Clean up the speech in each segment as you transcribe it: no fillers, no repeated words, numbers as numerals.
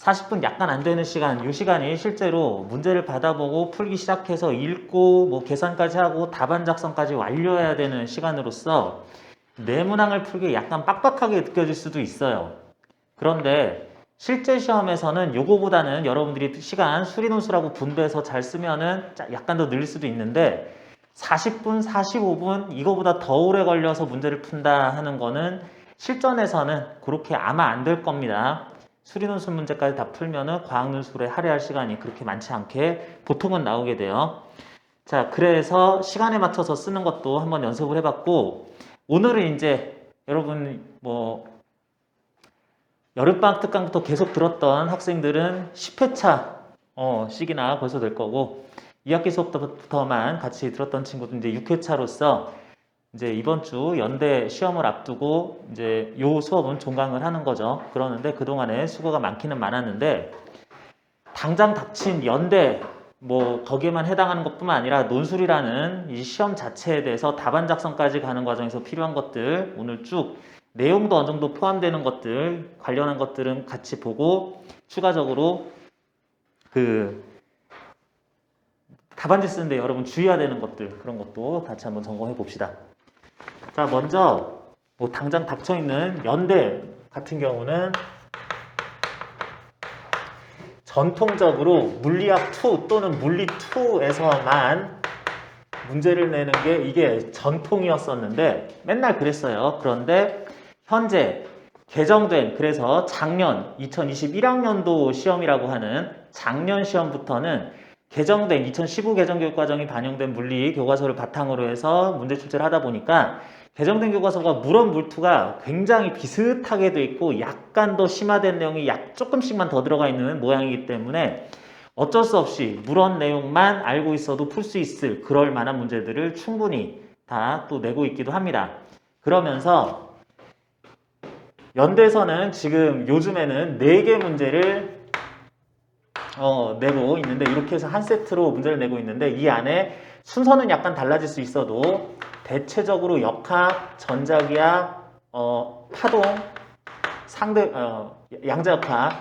40분 약간 안 되는 시간, 이 시간이 실제로 문제를 받아보고 풀기 시작해서 읽고 뭐 계산까지 하고 답안 작성까지 완료해야 되는 시간으로서 뇌문항을 풀기 약간 빡빡하게 느껴질 수도 있어요. 그런데 실제 시험에서는 요거보다는 여러분들이 시간 수리논술하고 분배해서 잘 쓰면은 약간 더 늘릴 수도 있는데 40분, 45분 이거보다 더 오래 걸려서 문제를 푼다 하는 거는 실전에서는 그렇게 아마 안 될 겁니다. 수리논술 문제까지 다 풀면은 과학논술에 할애할 시간이 그렇게 많지 않게 보통은 나오게 돼요. 자, 그래서 시간에 맞춰서 쓰는 것도 한번 연습을 해봤고, 오늘은 이제 여러분 뭐 여름방학 특강부터 계속 들었던 학생들은 10회차 씩이나 벌써 될 거고, 2학기 수업부터만 같이 들었던 친구들 이제 6회차로서 이제 이번 주 연대 시험을 앞두고 이제 요 수업은 종강을 하는 거죠. 그러는데 그동안에 수고가 많기는 많았는데 당장 닥친 연대 뭐 거기에만 해당하는 것뿐만 아니라 논술이라는 이 시험 자체에 대해서 답안 작성까지 가는 과정에서 필요한 것들 오늘 쭉 내용도 어느 정도 포함되는 것들 관련한 것들은 같이 보고 추가적으로 그 답안지 쓰는데 여러분 주의해야 되는 것들 그런 것도 같이 한번 점검해 봅시다. 자, 먼저 뭐 당장 닥쳐있는 연대 같은 경우는 전통적으로 물리학 2 또는 물리 2에서만 문제를 내는 게 이게 전통이었었는데 맨날 그랬어요. 그런데 현재 개정된 그래서 작년 2021학년도 시험이라고 하는 작년 시험부터는 개정된 2015 개정교육과정이 반영된 물리 교과서를 바탕으로 해서 문제 출제를 하다 보니까 개정된 교과서가 물원 물투가 굉장히 비슷하게 돼 있고 약간 더 심화된 내용이 조금씩만 더 들어가 있는 모양이기 때문에 어쩔 수 없이 물원 내용만 알고 있어도 풀 수 있을 그럴 만한 문제들을 충분히 다 또 내고 있기도 합니다. 그러면서 연대에서는 지금 요즘에는 4개 문제를 내고 있는데 이렇게 해서 한 세트로 문제를 내고 있는데 이 안에 순서는 약간 달라질 수 있어도 대체적으로 역학, 전자기학, 파동, 양자역학에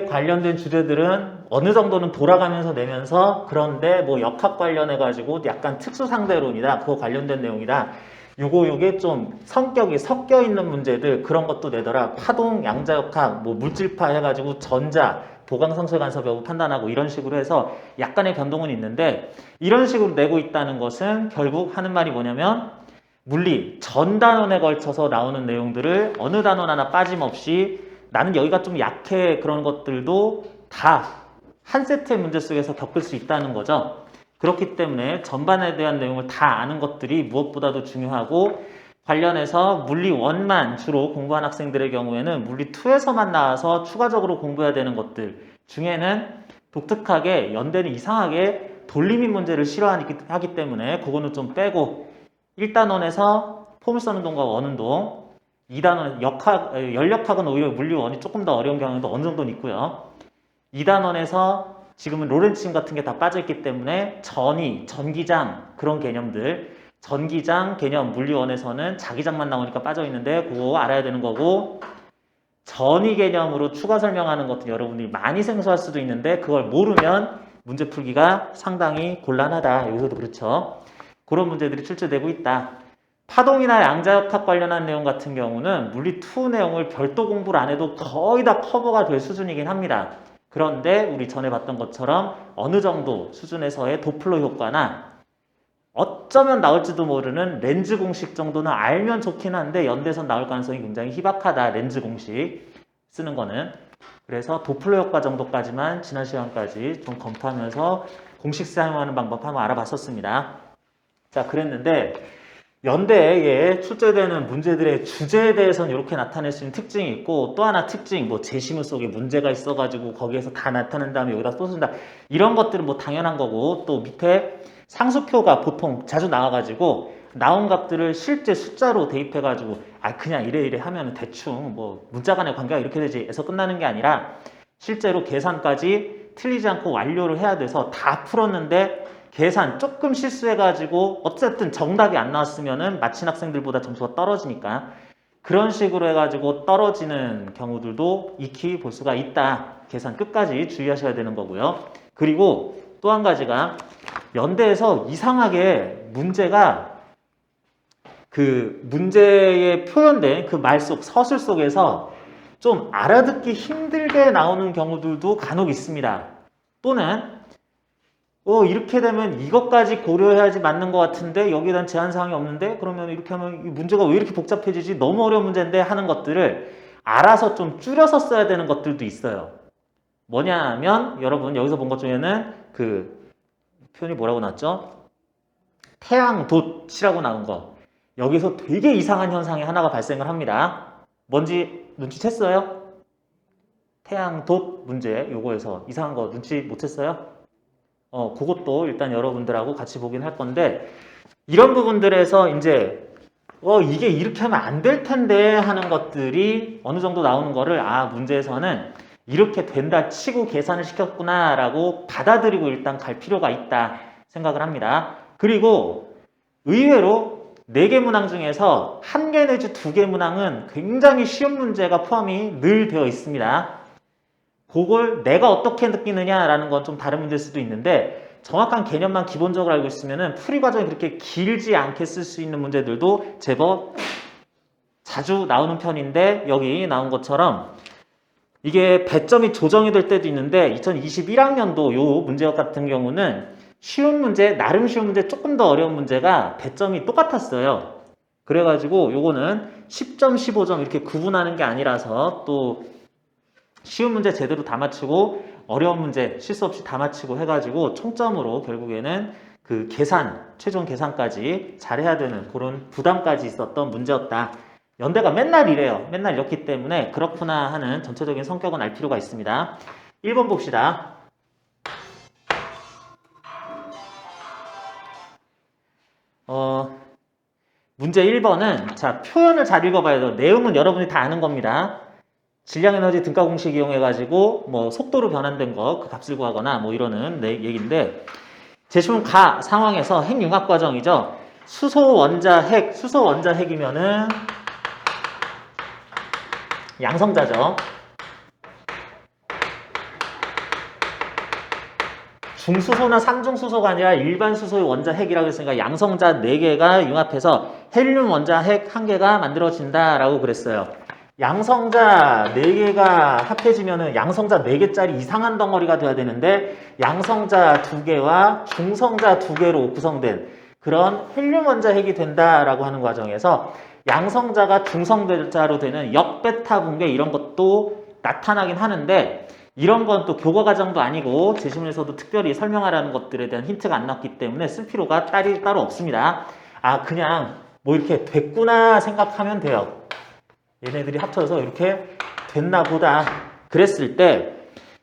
관련된 주제들은 어느 정도는 돌아가면서 내면서 그런데 뭐 역학 관련해 가지고 약간 특수 상대론이다. 그거 관련된 내용이다. 요게 좀 성격이 섞여 있는 문제들 그런 것도 내더라. 파동, 양자역학, 뭐 물질파 해가지고 전자, 보강성소의 간섭 여부 판단하고 이런 식으로 해서 약간의 변동은 있는데 이런 식으로 내고 있다는 것은 결국 하는 말이 뭐냐면 물리 전 단원에 걸쳐서 나오는 내용들을 어느 단원 하나 빠짐없이 나는 여기가 좀 약해 그런 것들도 다 한 세트의 문제 속에서 겪을 수 있다는 거죠. 그렇기 때문에 전반에 대한 내용을 다 아는 것들이 무엇보다도 중요하고 관련해서 물리 1만 주로 공부한 학생들의 경우에는 물리 2에서만 나와서 추가적으로 공부해야 되는 것들 중에는 독특하게 연대는 이상하게 돌림인 문제를 싫어하기 때문에 그거는 좀 빼고 1단원에서 포물선 운동과 원운동 2단원 연력학은 오히려 물리 1이 조금 더 어려운 경우도 어느 정도는 있고요. 2단원에서 지금은 로렌츠인 같은 게 다 빠져있기 때문에 전위, 전기장 그런 개념들 전기장 개념 물리1에서는 자기장만 나오니까 빠져있는데 그거 알아야 되는 거고 전위 개념으로 추가 설명하는 것도 여러분들이 많이 생소할 수도 있는데 그걸 모르면 문제 풀기가 상당히 곤란하다. 여기서도 그렇죠. 그런 문제들이 출제되고 있다. 파동이나 양자역학 관련한 내용 같은 경우는 물리2 내용을 별도 공부를 안 해도 거의 다 커버가 될 수준이긴 합니다. 그런데 우리 전에 봤던 것처럼 어느 정도 수준에서의 도플러 효과나 어쩌면 나올지도 모르는 렌즈 공식 정도는 알면 좋긴 한데 연대에서 나올 가능성이 굉장히 희박하다. 렌즈 공식 쓰는 거는. 그래서 도플러 효과 정도까지만 지난 시간까지 좀 검토하면서 공식 사용하는 방법 한번 알아봤었습니다. 자, 그랬는데 연대에 출제되는 문제들의 주제에 대해서는 이렇게 나타낼 수 있는 특징이 있고 또 하나 특징, 뭐 제시문 속에 문제가 있어가지고 거기에서 다 나타낸 다음에 여기다 쏟는다 이런 것들은 뭐 당연한 거고 또 밑에 상수표가 보통 자주 나와가지고 나온 값들을 실제 숫자로 대입해가지고 그냥 이래 하면 대충 뭐 문자 간의 관계가 이렇게 되지 해서 끝나는 게 아니라 실제로 계산까지 틀리지 않고 완료를 해야 돼서 다 풀었는데 계산 조금 실수해가지고 어쨌든 정답이 안 나왔으면은 마친 학생들보다 점수가 떨어지니까 그런 식으로 해가지고 떨어지는 경우들도 익히 볼 수가 있다. 계산 끝까지 주의하셔야 되는 거고요. 그리고 또 한 가지가 연대에서 이상하게 문제가 그 문제에 표현된 그 말 속, 서술 속에서 좀 알아듣기 힘들게 나오는 경우들도 간혹 있습니다. 또는 이렇게 되면 이것까지 고려해야지 맞는 것 같은데 여기에 대한 제한사항이 없는데 그러면 이렇게 하면 이 문제가 왜 이렇게 복잡해지지? 너무 어려운 문제인데 하는 것들을 알아서 좀 줄여서 써야 되는 것들도 있어요. 뭐냐 하면 여러분 여기서 본 것 중에는 그 표현이 뭐라고 나왔죠? 태양돛이라고 나온 거. 여기서 되게 이상한 현상이 하나가 발생을 합니다. 뭔지 눈치챘어요? 태양돛 문제 요거에서 이상한 거 눈치 못 챘어요? 그것도 일단 여러분들하고 같이 보긴 할 건데 이런 부분들에서 이제 이게 이렇게 하면 안 될 텐데 하는 것들이 어느 정도 나오는 거를 문제에서는 이렇게 된다 치고 계산을 시켰구나 라고 받아들이고 일단 갈 필요가 있다 생각을 합니다. 그리고 의외로 4개 문항 중에서 1개 내지 2개 문항은 굉장히 쉬운 문제가 포함이 늘 되어 있습니다. 그걸 내가 어떻게 느끼느냐라는 건 좀 다른 문제일 수도 있는데 정확한 개념만 기본적으로 알고 있으면 풀이 과정이 그렇게 길지 않게 쓸 수 있는 문제들도 제법 자주 나오는 편인데 여기 나온 것처럼 이게 배점이 조정이 될 때도 있는데 2021학년도 요 문제 같은 경우는 쉬운 문제, 나름 쉬운 문제, 조금 더 어려운 문제가 배점이 똑같았어요. 그래가지고 요거는 10점, 15점 이렇게 구분하는 게 아니라서 또 쉬운 문제 제대로 다 맞추고 어려운 문제 실수 없이 다 맞추고 해가지고 총점으로 결국에는 그 계산, 최종 계산까지 잘해야 되는 그런 부담까지 있었던 문제였다. 연대가 맨날 이래요. 맨날 이렇기 때문에 그렇구나 하는 전체적인 성격은 알 필요가 있습니다. 1번 봅시다. 문제 1번은 자 표현을 잘 읽어봐야 돼요. 내용은 여러분이 다 아는 겁니다. 질량에너지 등가 공식 이용해가지고 뭐 속도로 변환된 거 그 값을 구하거나 뭐 이러는 얘기인데 제시문 가 상황에서 핵융합 과정이죠. 수소 원자 핵이면은 양성자죠. 중수소나 상중수소가 아니라 일반 수소의 원자 핵이라고 했으니까 양성자 4개가 융합해서 헬륨 원자 핵 1개가 만들어진다라고 그랬어요. 양성자 4개가 합해지면은 양성자 4개짜리 이상한 덩어리가 돼야 되는데 양성자 2개와 중성자 2개로 구성된 그런 헬륨 원자 핵이 된다라고 하는 과정에서 양성자가 중성자로 되는 역베타 붕괴 이런 것도 나타나긴 하는데 이런 건 또 교과 과정도 아니고 제시문에서도 특별히 설명하라는 것들에 대한 힌트가 안 나왔기 때문에 쓸 필요가 따로 없습니다. 그냥 뭐 이렇게 됐구나 생각하면 돼요. 얘네들이 합쳐서 이렇게 됐나 보다 그랬을 때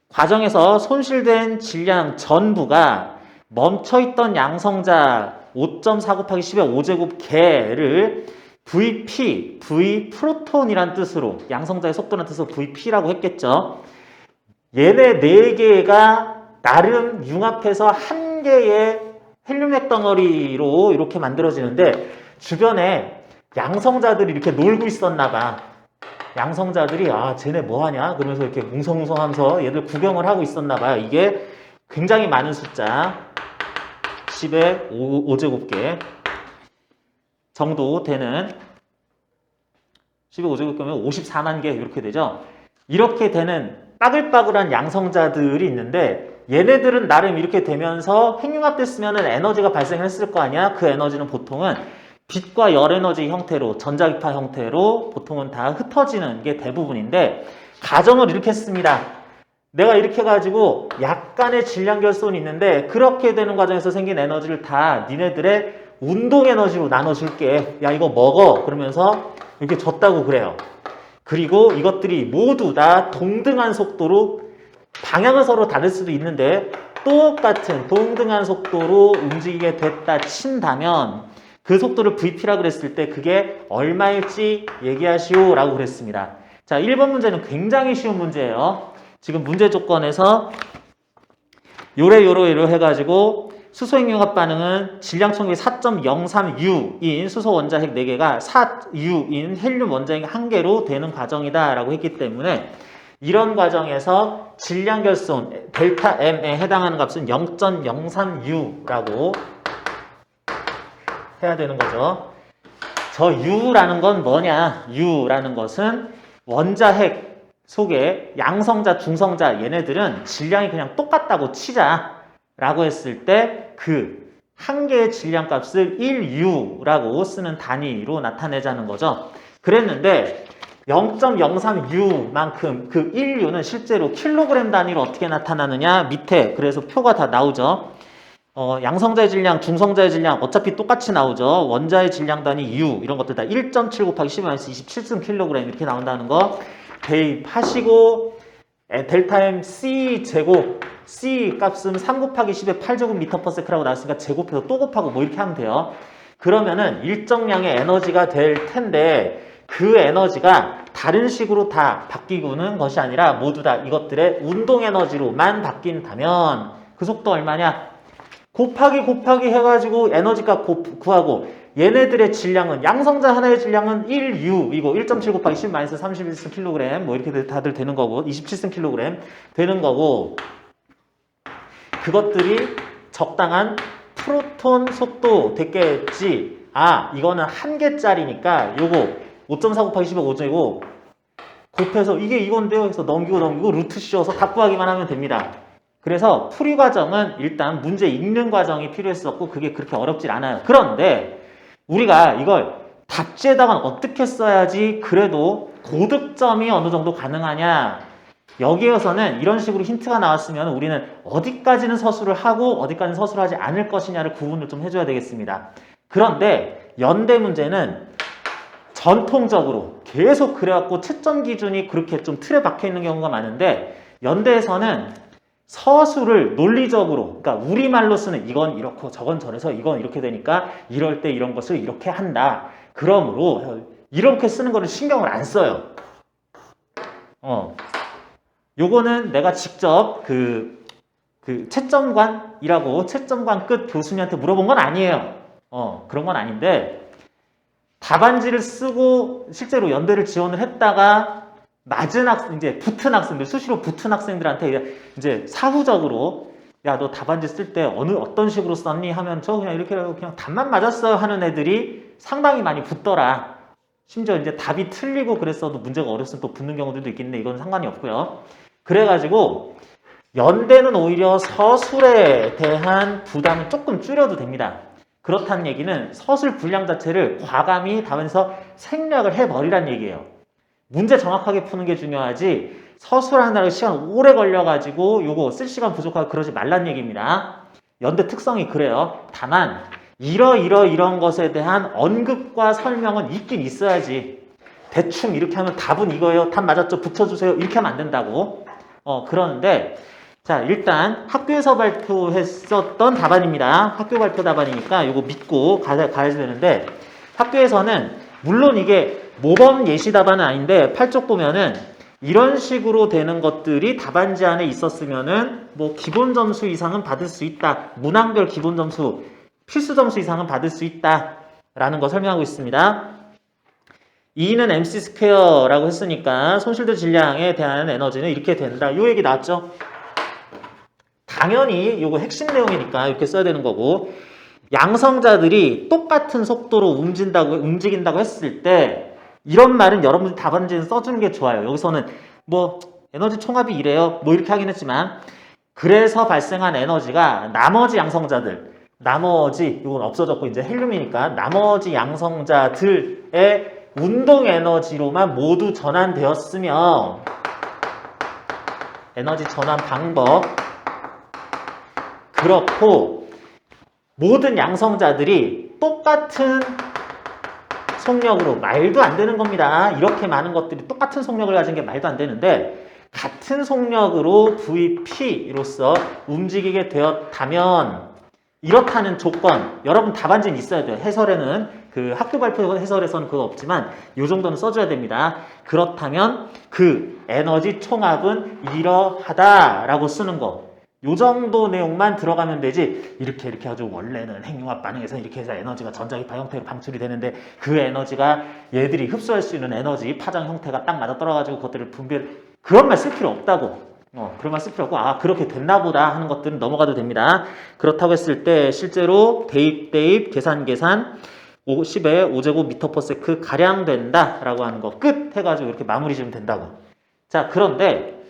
과정에서 손실된 질량 전부가 멈춰있던 양성자 5.4 곱하기 10의 5제곱 개를 VP, V 프로톤이란 뜻으로 양성자의 속도란 뜻으로 VP라고 했겠죠. 얘네 4개가 나름 융합해서 한 개의 헬륨핵 덩어리로 이렇게 만들어지는데 주변에 양성자들이 이렇게 놀고 있었나 봐. 양성자들이 쟤네 뭐하냐? 그러면서 이렇게 웅성웅성하면서 얘들 구경을 하고 있었나 봐요. 이게 굉장히 많은 숫자 10의 5제곱개 정도 되는 10의 5제곱개면 54만 개 이렇게 되죠. 이렇게 되는 빠글빠글한 양성자들이 있는데 얘네들은 나름 이렇게 되면서 핵융합됐으면 에너지가 발생했을 거 아니야? 그 에너지는 보통은 빛과 열 에너지 형태로 전자기파 형태로 보통은 다 흩어지는 게 대부분인데 가정을 이렇게 했습니다. 내가 이렇게 해가지고 약간의 질량 결손이 있는데 그렇게 되는 과정에서 생긴 에너지를 다 니네들의 운동 에너지로 나눠줄게. 야 이거 먹어. 그러면서 이렇게 줬다고 그래요. 그리고 이것들이 모두 다 동등한 속도로 방향은 서로 다를 수도 있는데 똑같은 동등한 속도로 움직이게 됐다 친다면 그 속도를 VP라고 그랬을 때 그게 얼마일지 얘기하시오 라고 그랬습니다. 자, 1번 문제는 굉장히 쉬운 문제예요. 지금 문제 조건에서 요래 해가지고 수소핵융합 반응은 질량 총합이 4.03U인 수소 원자핵 4개가 4U인 헬륨 원자핵 1개로 되는 과정이다 라고 했기 때문에 이런 과정에서 질량 결손 델타 M에 해당하는 값은 0.03U라고 해야 되는 거죠. 저 U라는 건 뭐냐? U라는 것은 원자핵 속에 양성자, 중성자 얘네들은 질량이 그냥 똑같다고 치자 라고 했을 때 그 한 개의 질량 값을 1U라고 쓰는 단위로 나타내자는 거죠. 그랬는데 0.03U만큼 그 1U는 실제로 킬로그램 단위로 어떻게 나타나느냐 밑에 그래서 표가 다 나오죠. 양성자의 질량, 중성자의 질량 어차피 똑같이 나오죠. 원자의 질량 단위 U 이런 것들 다 1.7 곱하기 10-27승 킬로그램 이렇게 나온다는 거 대입하시고 델타 M C 제곱 C 값은 3 곱하기 10의 8제곱 미터 퍼 세크라고 나왔으니까 제곱해서 또 곱하고 뭐 이렇게 하면 돼요. 그러면은 일정량의 에너지가 될 텐데 그 에너지가 다른 식으로 다 바뀌고는 것이 아니라 모두 다 이것들의 운동 에너지로만 바뀐다면 그 속도 얼마냐? 곱하기 해가지고 에너지값 구하고 얘네들의 질량은 양성자 하나의 질량은 1U이고 1.7 곱하기 10-31승 킬로그램 뭐 이렇게 다들 되는 거고 27승 킬로그램 되는 거고 그것들이 적당한 프로톤 속도 됐겠지. 아 이거는 한 개짜리니까 요거 5.4 곱하기 10의 5제곱 곱해서 이게 이건데요 해서 넘기고 루트 씌워서 다 구하기만 하면 됩니다. 그래서 풀이 과정은 일단 문제 읽는 과정이 필요했었고 그게 그렇게 어렵질 않아요. 그런데 우리가 이걸 답지에다가 어떻게 써야지 그래도 고득점이 어느 정도 가능하냐 여기에서는 이런 식으로 힌트가 나왔으면 우리는 어디까지는 서술을 하고 어디까지는 서술을 하지 않을 것이냐를 구분을 좀 해줘야 되겠습니다. 그런데 연대 문제는 전통적으로 계속 그래갖고 채점 기준이 그렇게 좀 틀에 박혀 있는 경우가 많은데 연대에서는 서술을 논리적으로 그러니까 우리말로 쓰는 이건 이렇고 저건 저래서 이건 이렇게 되니까 이럴 때 이런 것을 이렇게 한다. 그러므로 이렇게 쓰는 거를 신경을 안 써요. 요거는 내가 직접 그 채점관이라고 채점관 끝 교수님한테 물어본 건 아니에요. 그런 건 아닌데 답안지를 쓰고 실제로 연대를 지원을 했다가 낮은 이제 붙은 학생들, 수시로 붙은 학생들한테 이제 사후적으로 야, 너 답안지 쓸 때 어떤 식으로 썼니? 하면 저 그냥 이렇게 그냥 답만 맞았어요 하는 애들이 상당히 많이 붙더라. 심지어 이제 답이 틀리고 그랬어도 문제가 어렸으면 또 붙는 경우들도 있겠는데 이건 상관이 없고요. 그래가지고 연대는 오히려 서술에 대한 부담을 조금 줄여도 됩니다. 그렇다는 얘기는 서술 분량 자체를 과감히 답안에서 생략을 해버리란 얘기예요. 문제 정확하게 푸는 게 중요하지 서술하느라고 시간 오래 걸려가지고 요거 쓸 시간 부족하고 그러지 말란 얘기입니다. 연대 특성이 그래요. 다만 이런 것에 대한 언급과 설명은 있긴 있어야지. 대충 이렇게 하면 답은 이거예요. 답 맞았죠? 붙여주세요. 이렇게 하면 안 된다고. 그러는데 자 일단 학교에서 발표했었던 답안입니다. 학교 발표 답안이니까 요거 믿고 가야 되는데 학교에서는 물론 이게 모범 예시 답안은 아닌데 8쪽 보면은 이런 식으로 되는 것들이 답안지 안에 있었으면은 뭐 기본 점수 이상은 받을 수 있다. 문항별 기본 점수, 필수 점수 이상은 받을 수 있다. 라는 거 설명하고 있습니다. E는 MC 스퀘어라고 했으니까 손실도 질량에 대한 에너지는 이렇게 된다. 요 얘기 나왔죠? 당연히 요거 핵심 내용이니까 이렇게 써야 되는 거고 양성자들이 똑같은 속도로 움직인다고 했을 때 이런 말은 여러분들 답안지에 써주는 게 좋아요. 여기서는 뭐 에너지 총합이 이래요. 뭐 이렇게 하긴 했지만 그래서 발생한 에너지가 나머지 양성자들 이건 없어졌고 이제 헬륨이니까 나머지 양성자들의 운동 에너지로만 모두 전환되었으며 에너지 전환 방법 그렇고 모든 양성자들이 똑같은 속력으로 말도 안 되는 겁니다. 이렇게 많은 것들이 똑같은 속력을 가진 게 말도 안 되는데 같은 속력으로 VP로서 움직이게 되었다면 이렇다는 조건 여러분 답안지는 있어야 돼요. 해설에는 그 학교 발표 해설에서는 그거 없지만 이 정도는 써줘야 됩니다. 그렇다면 그 에너지 총합은 이러하다라고 쓰는 거 요 정도 내용만 들어가면 되지 이렇게 해가지고 원래는 핵융합 반응에서 이렇게 해서 에너지가 전자기파 형태로 방출이 되는데 그 에너지가 얘들이 흡수할 수 있는 에너지 파장 형태가 딱 맞아떨어가지고 그것들을 분별 그런 말 쓸 필요 없다고 그런 말 쓸 필요 없고 아 그렇게 됐나 보다 하는 것들은 넘어가도 됩니다. 그렇다고 했을 때 실제로 대입 계산 10의 5제곱 미터 퍼 세크 가량 된다 라고 하는 거 끝 해가지고 이렇게 마무리 지으면 된다고. 자 그런데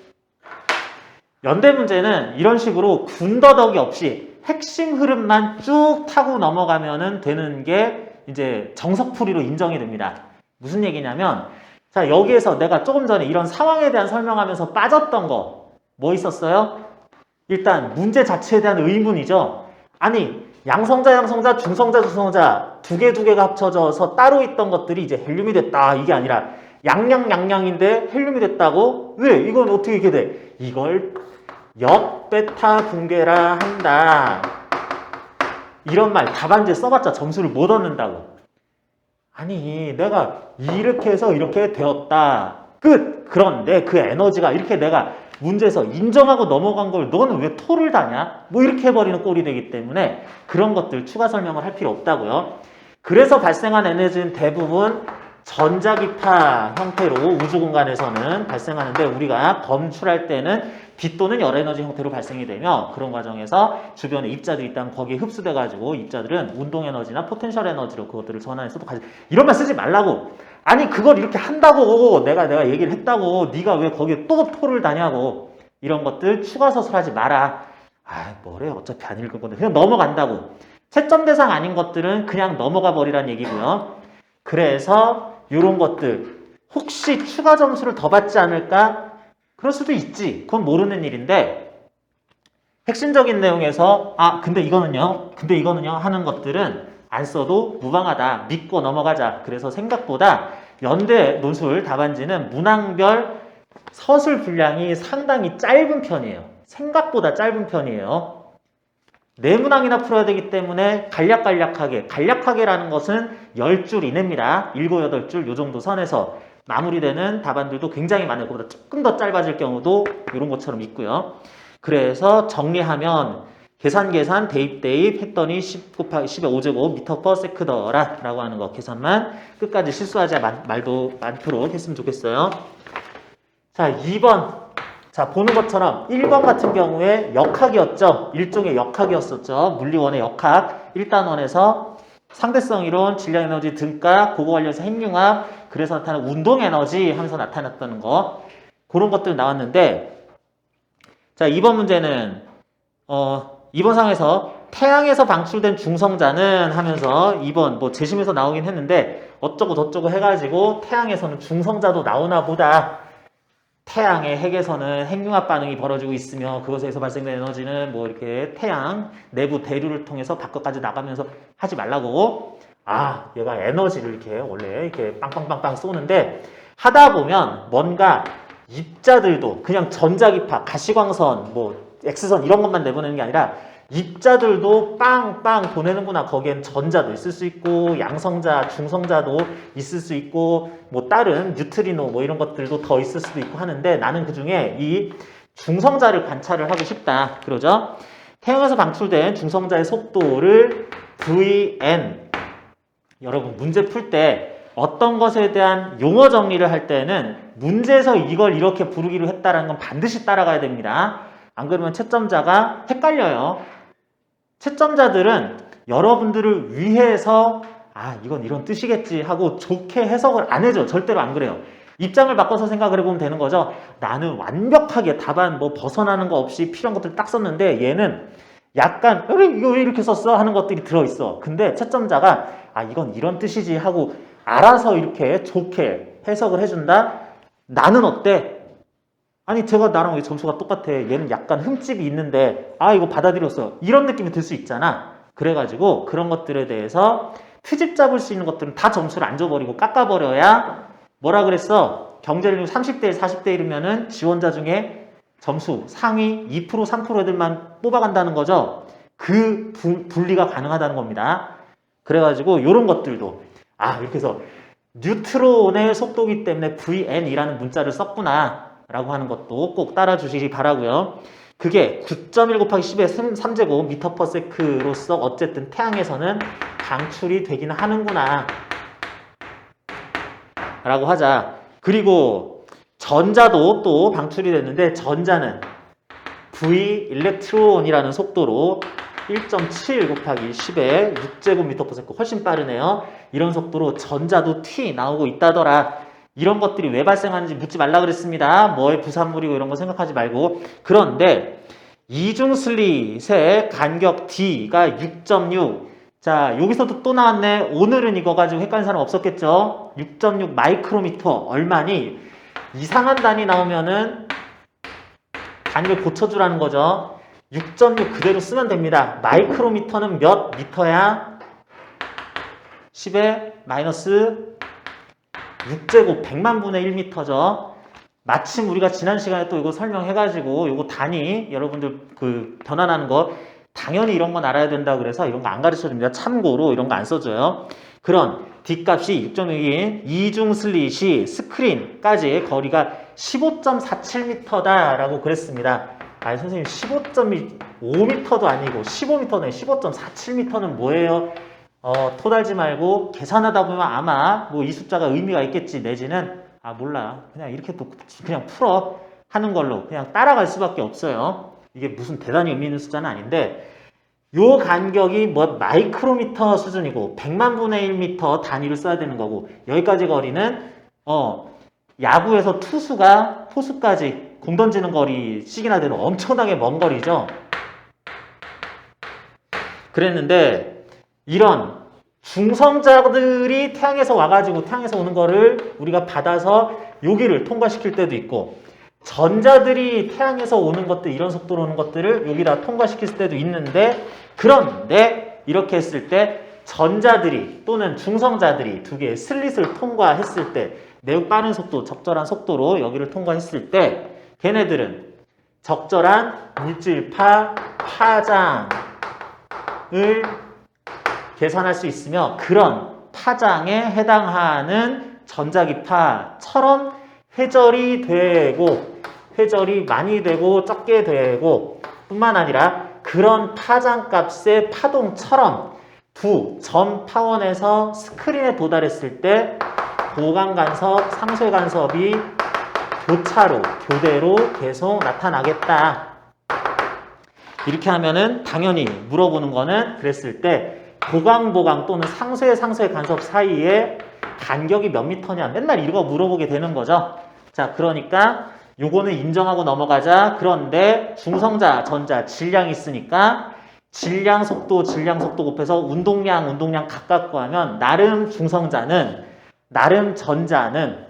연대 문제는 이런 식으로 군더더기 없이 핵심 흐름만 쭉 타고 넘어가면은 되는 게 이제 정석풀이로 인정이 됩니다. 무슨 얘기냐면 자 여기에서 내가 조금 전에 이런 상황에 대한 설명하면서 빠졌던 거 뭐 있었어요? 일단 문제 자체에 대한 의문이죠. 아니 양성자, 중성자 두 개가 합쳐져서 따로 있던 것들이 이제 헬륨이 됐다 이게 아니라 양인데 헬륨이 됐다고? 왜? 이건 어떻게 이렇게 돼? 이걸 역베타 붕괴라 한다. 이런 말 답안지에 써봤자 점수를 못 얻는다고. 아니 내가 이렇게 해서 이렇게 되었다. 끝! 그런데 그 에너지가 이렇게 내가 문제에서 인정하고 넘어간 걸 너는 왜 토를 다냐? 뭐 이렇게 해버리는 꼴이 되기 때문에 그런 것들 추가 설명을 할 필요 없다고요. 그래서 발생한 에너지는 대부분 전자기파 형태로 우주 공간에서는 발생하는데 우리가 검출할 때는 빛 또는 열 에너지 형태로 발생이 되며 그런 과정에서 주변에 입자들이 있다면 거기에 흡수돼 가지고 입자들은 운동 에너지나 포텐셜 에너지로 그것들을 전환해서 또 가지고 이런 말 쓰지 말라고. 아니 그걸 이렇게 한다고 내가 얘기를 했다고 네가 왜 거기에 또 토를 다냐고. 이런 것들 추가 서술하지 마라. 아 뭐래 어차피 안 읽을 건데 그냥 넘어간다고. 채점 대상 아닌 것들은 그냥 넘어가 버리란 얘기고요. 그래서 이런 것들 혹시 추가 점수를 더 받지 않을까? 그럴 수도 있지. 그건 모르는 일인데 핵심적인 내용에서 근데 이거는요 하는 것들은 안 써도 무방하다. 믿고 넘어가자. 그래서 생각보다 연대 논술 답안지는 문항별 서술 분량이 상당히 짧은 편이에요. 생각보다 짧은 편이에요. 4문항이나 풀어야 되기 때문에 간략하게라는 것은 10줄 이내입니다. 7, 8줄 요 정도 선에서 마무리되는 답안들도 굉장히 많아요. 그보다 조금 더 짧아질 경우도 이런 것처럼 있고요. 그래서 정리하면 계산 대입 했더니 10 곱하기 10의 5제곱 미터 퍼 세크더라 라고 하는 거 계산만 끝까지 실수하지 말도 않도록 했으면 좋겠어요. 자 2번 자 보는 것처럼 1번 같은 경우에 역학이었죠. 일종의 역학이었었죠. 물리원의 역학 1단원에서 상대성 이론, 질량 에너지 등가, 그거 관련해서 핵융합, 그래서 나타나는 운동 에너지 하면서 나타났다는 거 그런 것들 나왔는데 자 이번 문제는 이번 상황에서 태양에서 방출된 중성자는 하면서 이번 뭐 재심에서 나오긴 했는데 어쩌고 저쩌고 해가지고 태양에서는 중성자도 나오나 보다. 태양의 핵에서는 핵융합 반응이 벌어지고 있으며 그것에서 발생된 에너지는 뭐 이렇게 태양 내부 대류를 통해서 밖까지 나가면서 하지 말라고. 얘가 에너지를 이렇게 원래 이렇게 빵빵빵빵 쏘는데 하다 보면 뭔가 입자들도 그냥 전자기파, 가시광선, 뭐 X선 이런 것만 내보내는 게 아니라 입자들도 빵빵 보내는구나. 거기엔 전자도 있을 수 있고 양성자, 중성자도 있을 수 있고 뭐 다른 뉴트리노 뭐 이런 것들도 더 있을 수도 있고 하는데 나는 그중에 이 중성자를 관찰을 하고 싶다. 그러죠? 태양에서 방출된 중성자의 속도를 Vn 여러분 문제 풀 때 어떤 것에 대한 용어 정리를 할 때는 문제에서 이걸 이렇게 부르기로 했다는 건 반드시 따라가야 됩니다. 안 그러면 채점자가 헷갈려요. 채점자들은 여러분들을 위해서 이건 이런 뜻이겠지 하고 좋게 해석을 안 해줘. 절대로 안 그래요. 입장을 바꿔서 생각을 해보면 되는 거죠. 나는 완벽하게 답안 뭐 벗어나는 거 없이 필요한 것들 딱 썼는데 얘는 약간 이거 왜 이렇게 썼어? 하는 것들이 들어있어. 근데 채점자가 이건 이런 뜻이지 하고 알아서 이렇게 좋게 해석을 해준다? 나는 어때? 아니 제가 나랑 왜 점수가 똑같아. 얘는 약간 흠집이 있는데 이거 받아들였어. 이런 느낌이 들 수 있잖아. 그래가지고 그런 것들에 대해서 트집 잡을 수 있는 것들은 다 점수를 안 줘버리고 깎아버려야 뭐라 그랬어? 경제력 30대 1, 40대 1이면은 지원자 중에 점수 상위 2%, 3% 애들만 뽑아간다는 거죠. 그 분리가 가능하다는 겁니다. 그래가지고 이런 것들도 이렇게 해서 뉴트론의 속도기 때문에 VN이라는 문자를 썼구나 라고 하는 것도 꼭 따라주시기 바라고요. 그게 9.1 곱하기 10의 3제곱 미터 퍼 세크로서 어쨌든 태양에서는 방출이 되긴 하는구나 라고 하자. 그리고 전자도 또 방출이 됐는데 전자는 V 일렉트론이라는 속도로 1.7 곱하기 10의 6제곱 미터 퍼 세크 훨씬 빠르네요. 이런 속도로 전자도 T 나오고 있다더라. 이런 것들이 왜 발생하는지 묻지 말라 그랬습니다. 뭐의 부산물이고 이런 거 생각하지 말고. 그런데 이중 슬릿의 간격 D가 6.6. 자, 여기서도 또 나왔네. 오늘은 이거 가지고 헷갈리는 사람 없었겠죠? 6.6 마이크로미터 얼마니? 이상한 단위 나오면은 단위를 고쳐주라는 거죠. 6.6 그대로 쓰면 됩니다. 마이크로미터는 몇 미터야? 10의 마이너스 6제곱 100만 분의 1미터죠. 마침 우리가 지난 시간에 또 이거 설명해가지고 이거 단위 여러분들 그 변환하는 거 당연히 이런 건 알아야 된다 그래서 이런 거 안 가르쳐 줍니다. 참고로 이런 거 안 써줘요. 그런 D값이 6.6인 이중 슬릿이 스크린까지의 거리가 15.47m다 라고 그랬습니다. 아니 선생님 15.5m도 아니고 15m네. 15.47m는 뭐예요? 토달지 말고 계산하다 보면 아마 뭐 이 숫자가 의미가 있겠지 내지는 몰라 그냥 이렇게 또 그냥 풀어 하는 걸로 그냥 따라갈 수밖에 없어요. 이게 무슨 대단히 의미 있는 숫자는 아닌데 요 간격이 뭐 마이크로미터 수준이고 100만 분의 1미터 단위를 써야 되는 거고 여기까지 거리는 야구에서 투수가 포수까지 공 던지는 거리씩이나 되는 엄청나게 먼 거리죠. 그랬는데 이런 중성자들이 태양에서 와가지고 태양에서 오는 거를 우리가 받아서 여기를 통과시킬 때도 있고 전자들이 태양에서 오는 것들 이런 속도로 오는 것들을 여기다 통과시킬 때도 있는데 그런데 이렇게 했을 때 전자들이 또는 중성자들이 두 개의 슬릿을 통과했을 때 매우 빠른 속도 적절한 속도로 여기를 통과했을 때 걔네들은 적절한 물질파 파장을 계산할 수 있으며 그런 파장에 해당하는 전자기파처럼 회절이 되고 회절이 많이 되고 적게 되고 뿐만 아니라 그런 파장값의 파동처럼 두 점 파원에서 스크린에 도달했을 때 보강간섭, 상쇄간섭이 교차로, 교대로 계속 나타나겠다. 이렇게 하면은 당연히 물어보는 거는 그랬을 때 보강 또는 상쇄 간섭 사이에 간격이 몇 미터냐 맨날 이거 물어보게 되는 거죠. 자, 그러니까 요거는 인정하고 넘어가자. 그런데 중성자, 전자, 질량이 있으니까 질량 속도 곱해서 운동량 각각 구하면 나름 중성자는 나름 전자는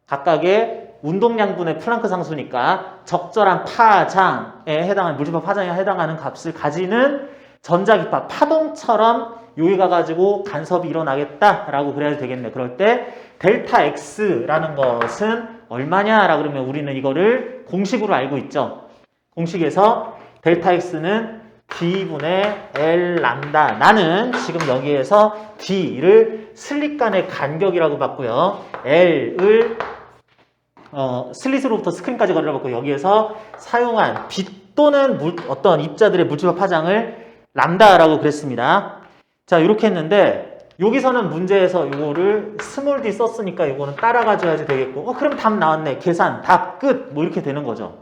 각각의 운동량분의 플랑크 상수니까 적절한 파장에 해당하는 물질파 파장에 해당하는 값을 가지는 전자기파 파동처럼 여기가 가지고 간섭이 일어나겠다라고 그래야 되겠네. 그럴 때 델타 X라는 것은 얼마냐라고 그러면 우리는 이거를 공식으로 알고 있죠. 공식에서 델타 X는 D분의 L 람다. 나는 지금 여기에서 D를 슬릿 간의 간격이라고 봤고요. L을 슬릿으로부터 스크린까지 거리를 봤고 여기에서 사용한 빛 또는 어떤 입자들의 물질파 파장을 람다라고 그랬습니다. 자, 이렇게 했는데 여기서는 문제에서 이거를 스몰 d 썼으니까 이거는 따라가줘야지 되겠고 그럼 답 나왔네. 계산, 답, 끝 뭐 이렇게 되는 거죠.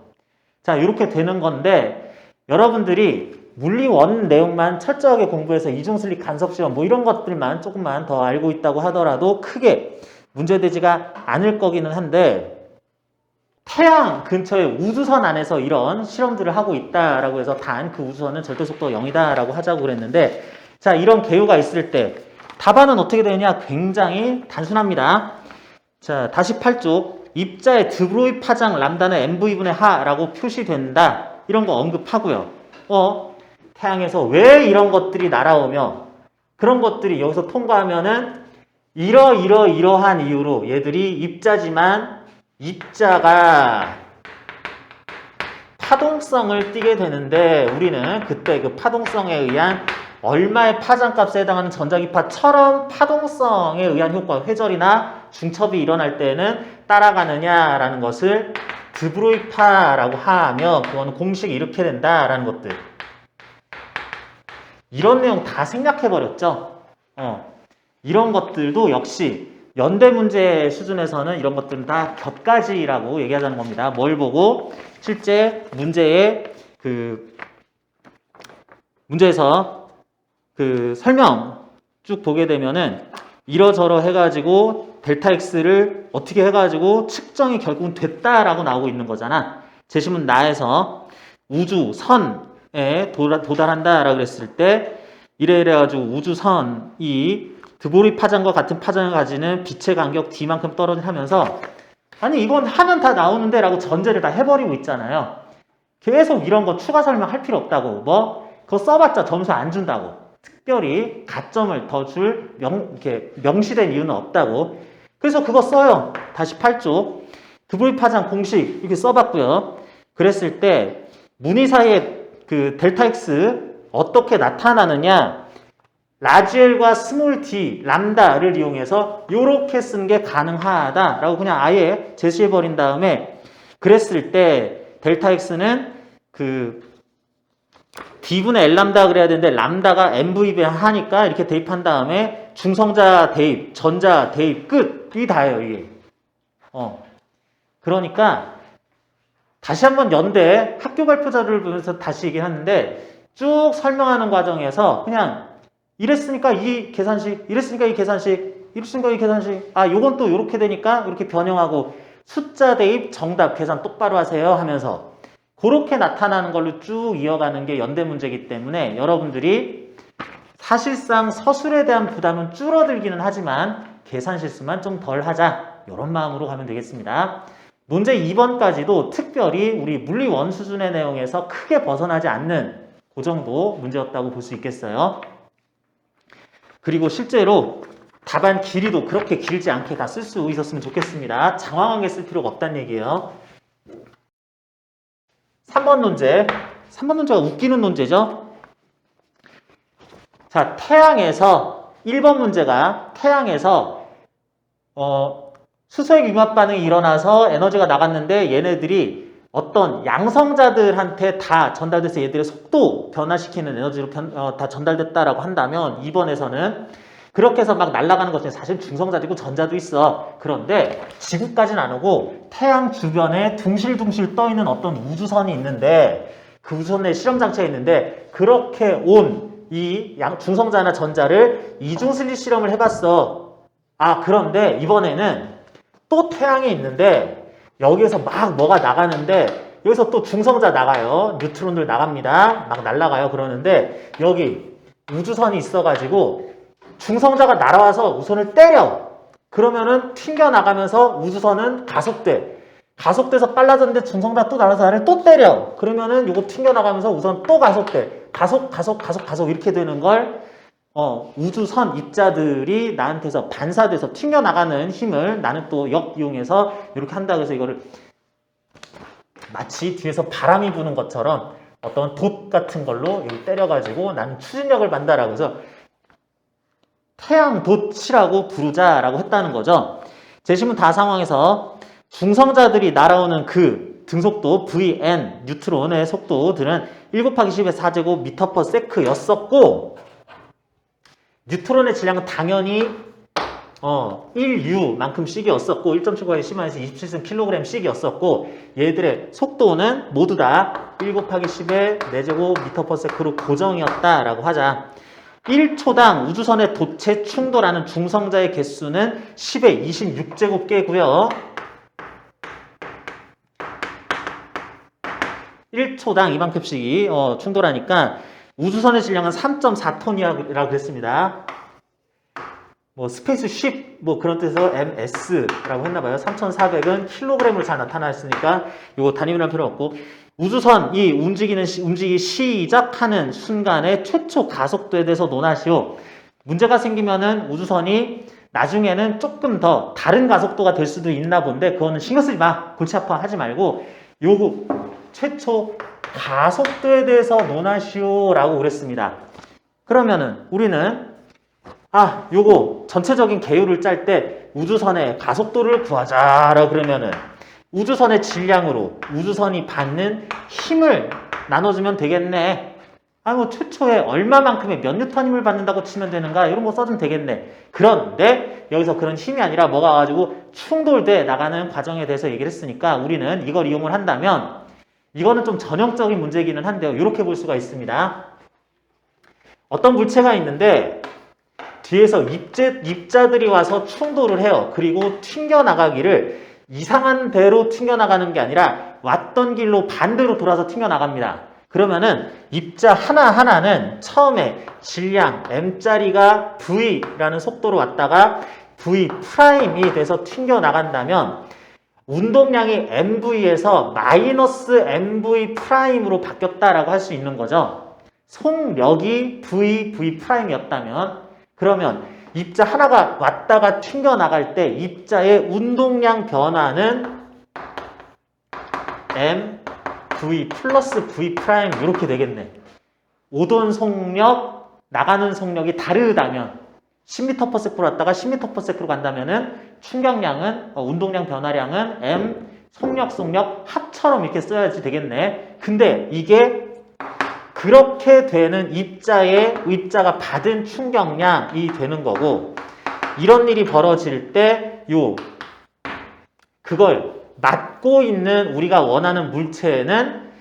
자, 이렇게 되는 건데 여러분들이 물리 원 내용만 철저하게 공부해서 이중슬릿 간섭시험 뭐 이런 것들만 조금만 더 알고 있다고 하더라도 크게 문제되지가 않을 거기는 한데 태양 근처의 우주선 안에서 이런 실험들을 하고 있다라고 해서 단 그 우주선은 절대 속도가 0이다라고 하자고 그랬는데 자, 이런 개요가 있을 때 답안은 어떻게 되느냐? 굉장히 단순합니다. 자, 다시 8쪽 입자의 드브로이 파장 람다는 mv분의 하라고 표시된다. 이런 거 언급하고요. 태양에서 왜 이런 것들이 날아오며 그런 것들이 여기서 통과하면은 이러한 이유로 얘들이 입자지만 입자가 파동성을 띠게 되는데 우리는 그때 그 파동성에 의한 얼마의 파장값에 해당하는 전자기파처럼 파동성에 의한 효과, 회절이나 중첩이 일어날 때는 따라가느냐라는 것을 드브로이파라고 하면 그거는 공식이 이렇게 된다라는 것들. 이런 내용 다 생략해버렸죠. 이런 것들도 역시 연대 문제 수준에서는 이런 것들은 다 곁가지라고 얘기하자는 겁니다. 뭘 보고 실제 문제의 문제에서 설명 쭉 보게 되면은 이러저러 해가지고 델타 X를 어떻게 해가지고 측정이 결국은 됐다라고 나오고 있는 거잖아. 제시문 나에서 우주선에 도달한다라고 그랬을 때 이래가지고 우주선이 드보리 파장과 같은 파장을 가지는 빛의 간격 D만큼 떨어진 하면서 아니 이건 하면 다 나오는데 라고 전제를 다 해버리고 있잖아요. 계속 이런 거 추가 설명할 필요 없다고. 그거 써봤자 점수 안 준다고. 특별히 가점을 더 줄 이렇게 명시된 이유는 없다고. 그래서 그거 써요. 다시 8쪽. 드보리 파장 공식 이렇게 써봤고요. 그랬을 때 무늬 사이에 델타 X 어떻게 나타나느냐. 라지 L과 스몰 d, 람다를 이용해서 이렇게 쓴 게 가능하다라고 그냥 아예 제시해버린 다음에 그랬을 때 델타 X는 D분의 L람다 그래야 되는데 람다가 MVB 하니까 이렇게 대입한 다음에 중성자 대입, 전자 대입 끝이 다예요 이게. 그러니까 다시 한번 연대 학교 발표 자료를 보면서 다시 얘기하는데 쭉 설명하는 과정에서 그냥 이랬으니까 이 계산식, 이랬으니까 이 계산식, 이랬으니까 이 계산식. 요건 또 이렇게 되니까 이렇게 변형하고 숫자 대입 정답 계산 똑바로 하세요 하면서 그렇게 나타나는 걸로 쭉 이어가는 게 연대 문제이기 때문에 여러분들이 사실상 서술에 대한 부담은 줄어들기는 하지만 계산 실수만 좀 덜 하자. 이런 마음으로 가면 되겠습니다. 문제 2번까지도 특별히 우리 물리 원 수준의 내용에서 크게 벗어나지 않는 그 정도 문제였다고 볼 수 있겠어요. 그리고 실제로 답안 길이도 그렇게 길지 않게 다 쓸 수 있었으면 좋겠습니다. 장황하게 쓸 필요가 없다는 얘기예요. 3번 문제. 3번 문제가 웃기는 문제죠. 자, 태양에서 1번 문제가 태양에서 수소의 융합 반응이 일어나서 에너지가 나갔는데 얘네들이 어떤 양성자들한테 다 전달돼서 얘들의 속도 변화시키는 에너지로 다 전달됐다라고 한다면 2번에서는 그렇게 해서 막 날아가는 것은 사실 중성자도 있고 전자도 있어. 그런데 지구까지는 안 오고 태양 주변에 둥실둥실 떠있는 어떤 우주선이 있는데 그 우주선에 실험장치가 있는데 그렇게 온 이 중성자나 전자를 이중슬릿 실험을 해봤어. 그런데 이번에는 또 태양이 있는데 여기에서 막 뭐가 나가는데 여기서 또 중성자 나가요. 뉴트론들 나갑니다. 막 날아가요. 그러는데 여기 우주선이 있어가지고 중성자가 날아와서 우주선을 때려. 그러면은 튕겨나가면서 우주선은 가속돼서 빨라졌는데 중성자 또 날아서 나를 또 때려. 그러면은 요거 튕겨나가면서 우주선 또 가속돼. 가속 이렇게 되는 걸 우주선 입자들이 나한테서 반사돼서 튕겨나가는 힘을 나는 또 역이용해서 이렇게 한다. 그래서 이거를 마치 뒤에서 바람이 부는 것처럼 어떤 돛 같은 걸로 여기 때려가지고 나는 추진력을 받는다라고 해서 태양 돛이라고 부르자라고 했다는 거죠. 제시문 다 상황에서 중성자들이 날아오는 그 등속도 VN 뉴트론의 속도들은 1 곱하기 10의 4제곱 미터 퍼 세크였었고 뉴트론의 질량은 당연히 1U만큼씩이었었고 1.7곱하기 10-27 kg씩이었었고 얘들의 속도는 모두 다 1 곱하기 10의 4제곱 미터 퍼 세크로 고정이었다라고 하자. 1초당 우주선의 도체 충돌하는 중성자의 개수는 10의 26제곱개고요. 1초당 이만큼씩이 충돌하니까 우주선의 질량은 3.4톤이라고 그랬습니다. 스페이스 쉽 그런 뜻에서 MS라고 했나봐요. 3,400은 킬로그램으로 잘 나타났으니까 이거 단위로 할 필요 없고 우주선이 움직이기 시작하는 순간에 최초 가속도에 대해서 논하시오. 문제가 생기면은 우주선이 나중에는 조금 더 다른 가속도가 될 수도 있나 본데 그거는 신경 쓰지 마. 골치 아파 하지 말고 요거 최초 가속도에 대해서 논하시오라고 그랬습니다. 그러면은 우리는 요거 전체적인 계율을 짤 때 우주선의 가속도를 구하자라고 그러면은 우주선의 질량으로 우주선이 받는 힘을 나눠주면 되겠네. 뭐 최초에 얼마만큼의 몇 뉴턴 힘을 받는다고 치면 되는가 이런 거 써주면 되겠네. 그런데 여기서 그런 힘이 아니라 뭐가 와가지고 충돌돼 나가는 과정에 대해서 얘기를 했으니까 우리는 이걸 이용을 한다면 이거는 좀 전형적인 문제이기는 한데요. 이렇게 볼 수가 있습니다. 어떤 물체가 있는데 뒤에서 입자들이 와서 충돌을 해요. 그리고 튕겨나가기를 이상한 대로 튕겨나가는 게 아니라 왔던 길로 반대로 돌아서 튕겨나갑니다. 그러면은 입자 하나하나는 처음에 질량 m짜리가 v라는 속도로 왔다가 v'이 돼서 튕겨나간다면 운동량이 mv에서 마이너스 mv'으로 바뀌었다라고 할 수 있는 거죠. 속력이 v'이었다면 그러면 입자 하나가 왔다가 튕겨나갈 때 입자의 운동량 변화는 mv 플러스 v' 이렇게 되겠네. 오던 속력, 나가는 속력이 다르다면 10m/s로 왔다가 10m/s로 간다면은 충격량은 운동량 변화량은 m 속력 합처럼 이렇게 써야지 되겠네. 근데 이게 그렇게 되는 입자가 받은 충격량이 되는 거고 이런 일이 벌어질 때 그걸 맡고 있는 우리가 원하는 물체는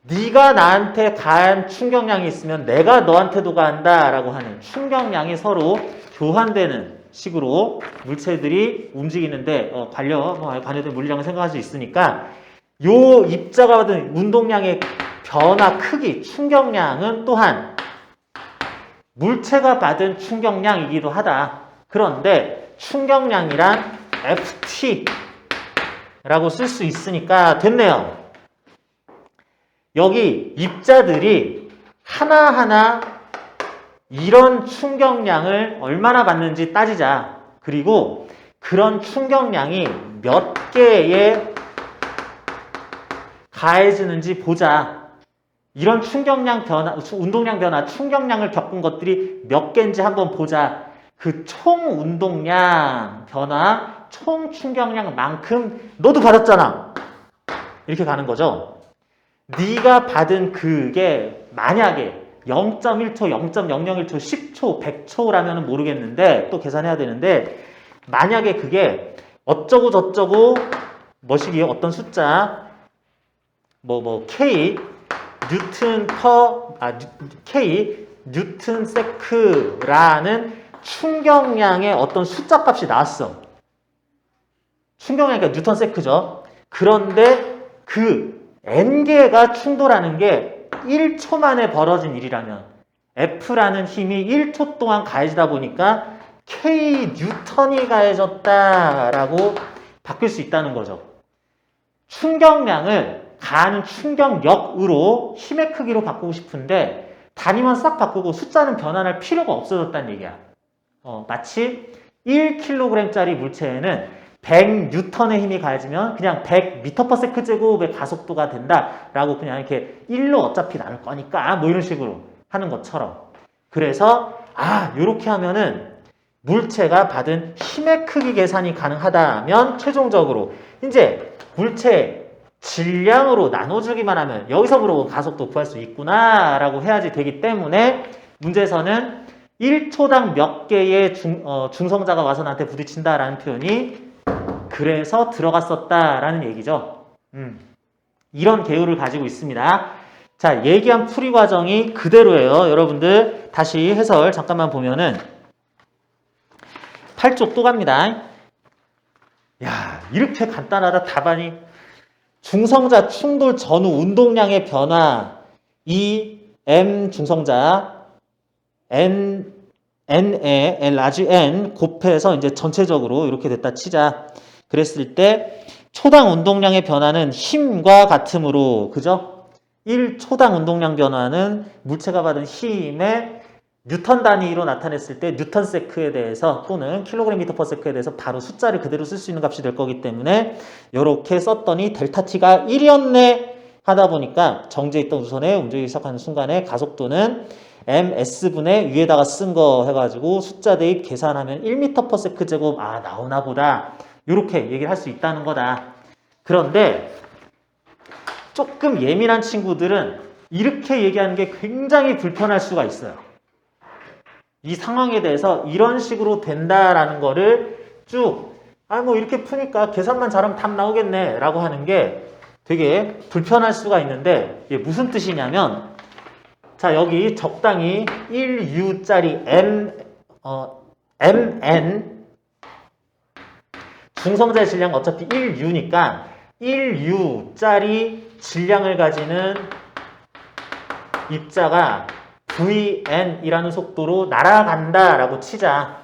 네가 나한테 가한 충격량이 있으면 내가 너한테도 가한다 라고 하는 충격량이 서로 교환되는 식으로 물체들이 움직이는데 관여된 물리량을 생각할 수 있으니까 요 입자가 받은 운동량의 변화 크기, 충격량은 또한 물체가 받은 충격량이기도 하다. 그런데 충격량이란 FT라고 쓸 수 있으니까 됐네요. 여기 입자들이 하나하나 이런 충격량을 얼마나 받는지 따지자. 그리고 그런 충격량이 몇 개에 가해지는지 보자. 이런 충격량 변화, 운동량 변화, 충격량을 겪은 것들이 몇 개인지 한번 보자. 그 총 운동량 변화, 총 충격량만큼 너도 받았잖아. 이렇게 가는 거죠. 네가 받은 그게 만약에 0.1초, 0.001초, 10초, 100초라면 모르겠는데 또 계산해야 되는데 만약에 그게 어쩌고 저쩌고 뭐시기요? 어떤 숫자 K 뉴튼 세크라는 충격량의 어떤 숫자 값이 나왔어. 충격량이니까 뉴턴 세크죠. 그런데 그 n개가 충돌하는 게 1초 만에 벌어진 일이라면 F라는 힘이 1초 동안 가해지다 보니까 K 뉴턴이 가해졌다라고 바뀔 수 있다는 거죠. 충격량을 가하는 충격력으로 힘의 크기로 바꾸고 싶은데 단위만 싹 바꾸고 숫자는 변환할 필요가 없어졌다는 얘기야. 마치 1kg짜리 물체에는 100N의 힘이 가해지면 그냥 100m/s제곱의 가속도가 된다라고 그냥 이렇게 1로 어차피 나눌 거니까 뭐 이런 식으로 하는 것처럼. 그래서 이렇게 하면은 물체가 받은 힘의 크기 계산이 가능하다면 최종적으로 이제 물체 질량으로 나눠주기만 하면 여기서 물어본 가속도 구할 수 있구나 라고 해야지 되기 때문에 문제에서는 1초당 몇 개의 중성자가 와서 나한테 부딪힌다라는 표현이 그래서 들어갔었다라는 얘기죠. 이런 개요를 가지고 있습니다. 자, 얘기한 풀이 과정이 그대로예요. 여러분들 다시 해설 잠깐만 보면은 8쪽 또 갑니다. 야, 이렇게 간단하다. 답안이 중성자 충돌 전후 운동량의 변화 이 M 중성자 N에 라지 N 곱해서 이제 전체적으로 이렇게 됐다 치자. 그랬을 때 초당 운동량의 변화는 힘과 같으므로 그죠? 1초당 운동량 변화는 물체가 받은 힘의 뉴턴 단위로 나타냈을 때 뉴턴 세크에 대해서 또는 킬로그램 미터 퍼 세크에 대해서 바로 숫자를 그대로 쓸 수 있는 값이 될 거기 때문에 이렇게 썼더니 델타 t가 1이었네 하다 보니까 정지해 있던 우선에 움직이기 시작하는 순간에 가속도는 ms분의 위에다가 쓴 거 해가지고 숫자 대입 계산하면 1m/s 제곱 나오나 보다 이렇게 얘기를 할 수 있다는 거다. 그런데 조금 예민한 친구들은 이렇게 얘기하는 게 굉장히 불편할 수가 있어요. 이 상황에 대해서 이런 식으로 된다라는 거를 쭉, 뭐 이렇게 푸니까 계산만 잘하면 답 나오겠네 라고 하는 게 되게 불편할 수가 있는데, 이게 무슨 뜻이냐면, 자, 여기 적당히 1U짜리 MN, 중성자의 질량 어차피 1U니까 1U짜리 질량을 가지는 입자가 VN이라는 속도로 날아간다라고 치자.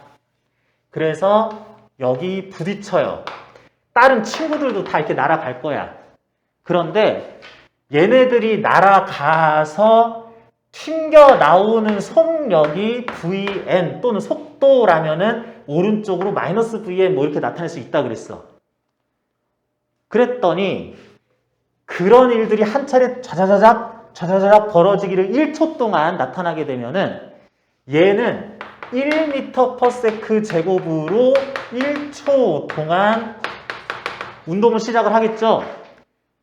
그래서 여기 부딪혀요. 다른 친구들도 다 이렇게 날아갈 거야. 그런데 얘네들이 날아가서 튕겨 나오는 속력이 VN 또는 속도라면은 오른쪽으로 마이너스 VN 뭐 이렇게 나타낼 수 있다 그랬어. 그랬더니 그런 일들이 한 차례 좌자자작 벌어지기를 1초 동안 나타나게 되면은 얘는 1m/s 제곱으로 1초 동안 운동을 시작을 하겠죠.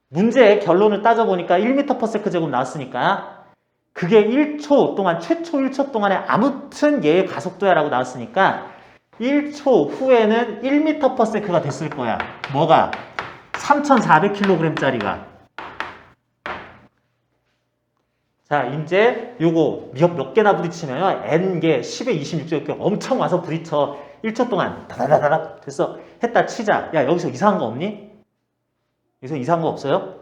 문제의 결론을 따져보니까 1m/s 제곱 나왔으니까 그게 1초 동안, 최초 1초 동안에 아무튼 얘의 가속도야 라고 나왔으니까 1초 후에는 1m/s가 됐을 거야. 뭐가? 3,400kg짜리가. 자, 이제 요거 몇 개나 부딪히면 n개, 10의 26제곱개 엄청 와서 부딪혀. 1초 동안 다다다닥 됐어. 했다 치자. 야, 여기서 이상한 거 없니? 여기서 이상한 거 없어요?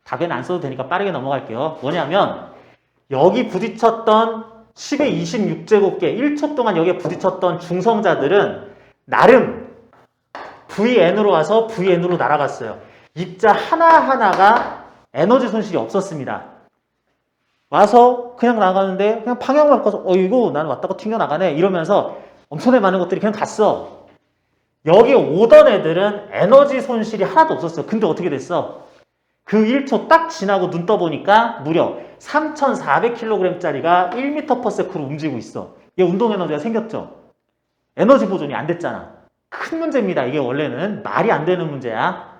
답에는 안 써도 되니까 빠르게 넘어갈게요. 뭐냐면 여기 부딪혔던 10의 26제곱개 1초 동안 여기에 부딪혔던 중성자들은 나름 VN으로 와서 VN으로 날아갔어요. 입자 하나하나가 에너지 손실이 없었습니다. 와서 그냥 나가는데 그냥 방향을 바꿔서 이거 나는 왔다가 튕겨나가네 이러면서 엄청나게 많은 것들이 그냥 갔어. 여기 오던 애들은 에너지 손실이 하나도 없었어요. 근데 어떻게 됐어? 그 1초 딱 지나고 눈 떠보니까 무려 3,400kg짜리가 1m/s로 움직이고 있어. 얘 운동 에너지가 생겼죠? 에너지 보존이 안 됐잖아. 큰 문제입니다. 이게 원래는 말이 안 되는 문제야.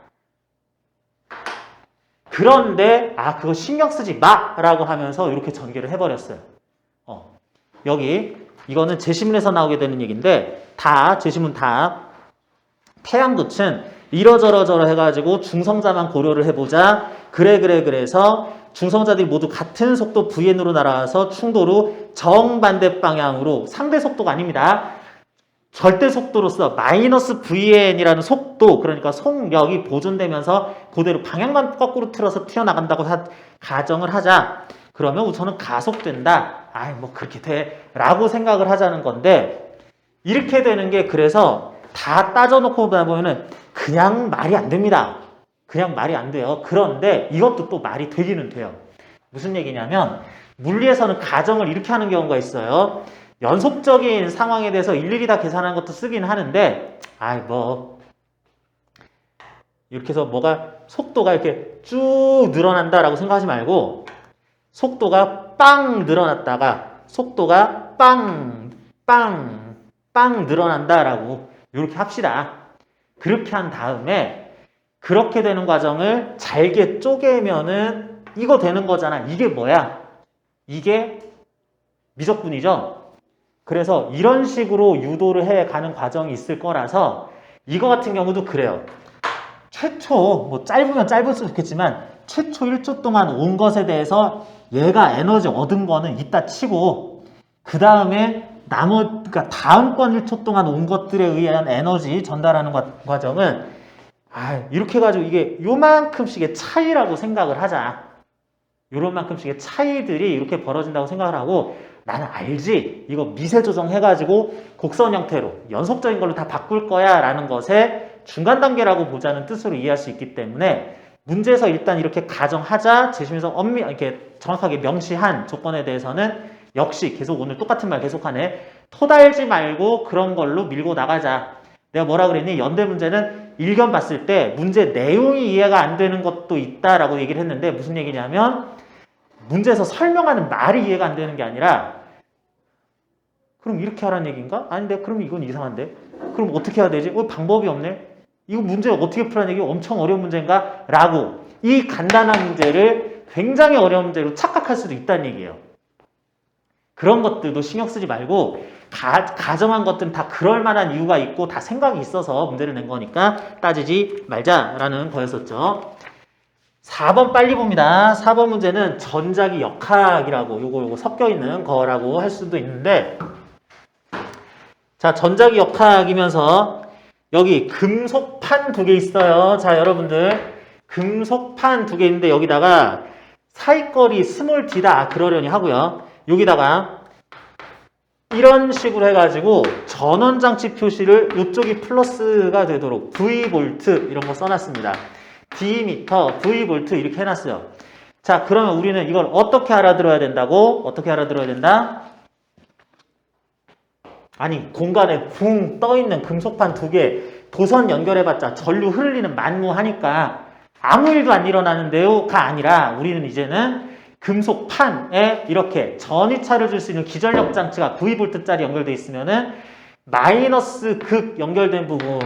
그런데 그거 신경 쓰지 마! 라고 하면서 이렇게 전개를 해버렸어요. 여기 이거는 제시문에서 나오게 되는 얘기인데 제시문 다 태양도층 이러저러저러 해가지고 중성자만 고려를 해보자. 그래서 중성자들이 모두 같은 속도 VN으로 날아와서 충돌후 정반대 방향으로, 상대 속도가 아닙니다. 절대 속도로서 마이너스 VN이라는 속도, 그러니까 속력이 보존되면서 그대로 방향만 거꾸로 틀어서 튀어나간다고 가정을 하자. 그러면 우선은 가속된다. 뭐 그렇게 돼 라고 생각을 하자는 건데, 이렇게 되는 게 그래서 다 따져놓고 보면은 그냥 말이 안 됩니다. 그냥 말이 안 돼요. 그런데 이것도 또 말이 되기는 돼요. 무슨 얘기냐면 물리에서는 가정을 이렇게 하는 경우가 있어요. 연속적인 상황에 대해서 일일이 다 계산하는 것도 쓰긴 하는데 이렇게 해서 속도가 이렇게 쭉 늘어난다라고 생각하지 말고 속도가 빵 늘어났다가 속도가 빵 늘어난다라고 이렇게 합시다. 그렇게 한 다음에 그렇게 되는 과정을 잘게 쪼개면은 이거 되는 거잖아. 이게 뭐야? 이게 미적분이죠. 그래서 이런 식으로 유도를 해가는 과정이 있을 거라서 이거 같은 경우도 그래요. 최초 짧으면 짧을 수도 있겠지만 최초 1초 동안 온 것에 대해서 얘가 에너지 얻은 거는 이따 치고 그 다음에 그러니까 다음 건 1초 동안 온 것들에 의한 에너지 전달하는 과정은 이렇게 해가지고 이게 요만큼씩의 차이라고 생각을 하자. 요만큼씩의 차이들이 이렇게 벌어진다고 생각을 하고, 나는 알지. 이거 미세 조정해가지고 곡선 형태로 연속적인 걸로 다 바꿀 거야 라는 것에 중간 단계라고 보자는 뜻으로 이해할 수 있기 때문에 문제에서 일단 이렇게 가정하자. 제시문에서 이렇게 정확하게 명시한 조건에 대해서는 역시 계속 오늘 똑같은 말 계속하네. 토달지 말고 그런 걸로 밀고 나가자. 내가 뭐라 그랬니? 연대 문제는 일견 봤을 때 문제 내용이 이해가 안 되는 것도 있다라고 얘기를 했는데 무슨 얘기냐면 문제에서 설명하는 말이 이해가 안 되는 게 아니라 그럼 이렇게 하라는 얘기인가? 아닌데 그럼 이건 이상한데? 그럼 어떻게 해야 되지? 방법이 없네? 이거 문제 어떻게 풀어야 되게 엄청 어려운 문제인가? 라고 이 간단한 문제를 굉장히 어려운 문제로 착각할 수도 있다는 얘기예요. 그런 것들도 신경 쓰지 말고 가정한 것들은 다 그럴 만한 이유가 있고 다 생각이 있어서 문제를 낸 거니까 따지지 말자라는 거였었죠. 4번 빨리 봅니다. 4번 문제는 전자기 역학이라고 요거 섞여 있는 거라고 할 수도 있는데, 자, 전자기 역학이면서 여기 금속판 2개 있어요. 자, 여러분들 금속판 2개 있는데 여기다가 사이거리 스몰 d다 그러려니 하고요. 여기다가 이런 식으로 해가지고 전원장치 표시를 이쪽이 플러스가 되도록 V볼트 이런 거 써놨습니다. D미터, V볼트 이렇게 해놨어요. 자, 그러면 우리는 이걸 어떻게 알아들어야 된다고? 어떻게 알아들어야 된다? 아니, 공간에 붕 떠있는 금속판 2개 도선 연결해봤자 전류 흐르는 만무하니까 아무 일도 안 일어나는데요가 아니라 우리는 이제는 금속판에 이렇게 전위차를 줄 수 있는 기전력 장치가 9V짜리 연결되어 있으면은 마이너스 극 연결된 부분,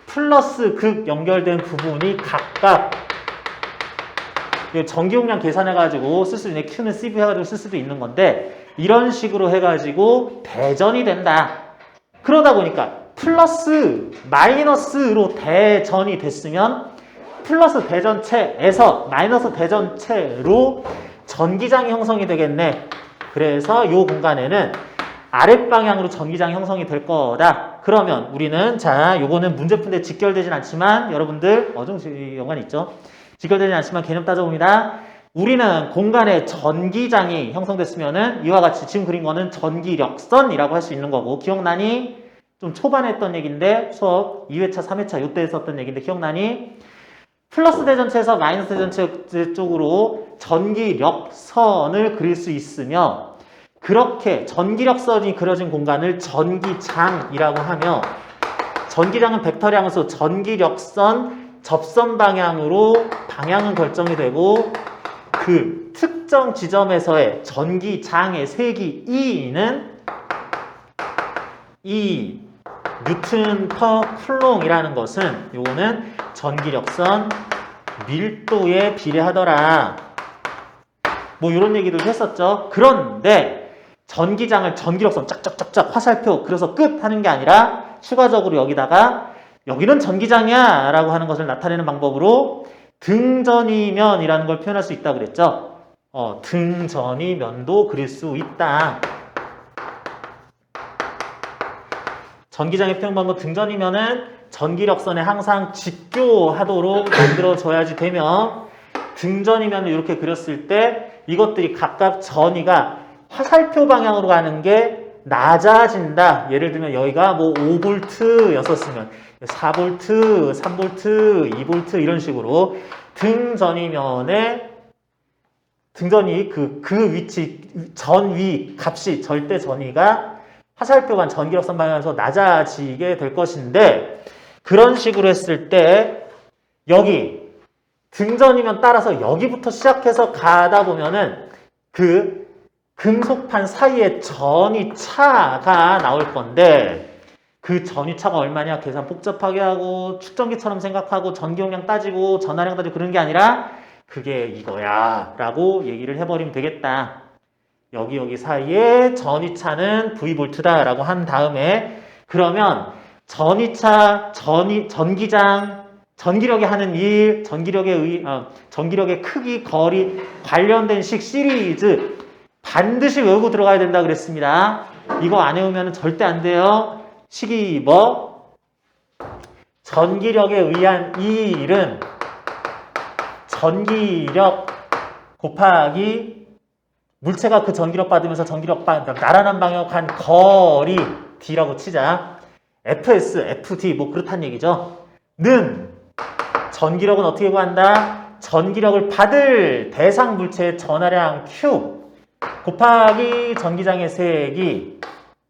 플러스 극 연결된 부분이 각각 전기 용량 계산해가지고 쓸 수 있는 Q는 CV 해가지고 쓸 수도 있는 건데 이런 식으로 해가지고 대전이 된다. 그러다 보니까 플러스 마이너스로 대전이 됐으면 플러스 대전체에서 마이너스 대전체로 전기장이 형성이 되겠네. 그래서 이 공간에는 아랫방향으로 전기장이 형성이 될 거다. 그러면 우리는 자, 요거는 문제 푼데 직결되진 않지만 여러분들 어정지 연관이 있죠. 직결되진 않지만 개념 따져봅니다. 우리는 공간에 전기장이 형성됐으면은 이와 같이 지금 그린 거는 전기력선이라고 할 수 있는 거고, 기억나니? 좀 초반에 했던 얘기인데 수업 2회차, 3회차 요때 했었던 얘기인데 기억나니? 플러스 대전체에서 마이너스 대전체 쪽으로 전기력선을 그릴 수 있으며, 그렇게 전기력선이 그려진 공간을 전기장이라고 하며, 전기장은 벡터량으로서 전기력선 접선 방향으로 방향은 결정이 되고 그 특정 지점에서의 전기장의 세기 E는 E 뉴튼 퍼 쿨롱이라는 것은 요거는 전기력선 밀도에 비례하더라. 뭐 이런 얘기도 했었죠. 그런데 전기장을 전기력선 짝짝짝짝 화살표 그래서 끝 하는 게 아니라 추가적으로 여기다가 여기는 전기장이야 라고 하는 것을 나타내는 방법으로 등전이면이라는 걸 표현할 수 있다 그랬죠. 등전이면도 그릴 수 있다. 전기장의 표현 방법 등전이면은 전기력선에 항상 직교하도록 만들어줘야지 되며, 등전이면을 이렇게 그렸을 때 이것들이 각각 전위가 화살표 방향으로 가는 게 낮아진다. 예를 들면 여기가 뭐 5V였었으면 4V, 3V, 2V 이런 식으로 등전이면에 등전이 그 위치 전위 값이 절대 전위가 화살표간 전기력선 방향에서 낮아지게 될 것인데, 그런 식으로 했을 때 여기 등전이면 따라서 여기부터 시작해서 가다 보면은 그 금속판 사이에 전위차가 나올 건데, 그 전위차가 얼마냐 계산 복잡하게 하고 축전기처럼 생각하고 전기용량 따지고 전하량 따지고 그런 게 아니라 그게 이거야 라고 얘기를 해버리면 되겠다. 여기 사이에 전위차는 V볼트다 라고 한 다음에, 그러면 전위차, 전기장, 전기력이 하는 일, 전기력의 크기, 거리, 관련된 식 시리즈 반드시 외우고 들어가야 된다 그랬습니다. 이거 안 외우면 절대 안 돼요. 식이 뭐? 전기력에 의한 이 일은 전기력 곱하기 물체가 그 전기력 받으면서 전기력 나란한 방향으로 간 거리 D라고 치자. FS, FD 뭐 그렇단 얘기죠. 는 전기력은 어떻게 구한다? 전기력을 받을 대상 물체의 전하량 Q 곱하기 전기장의 세기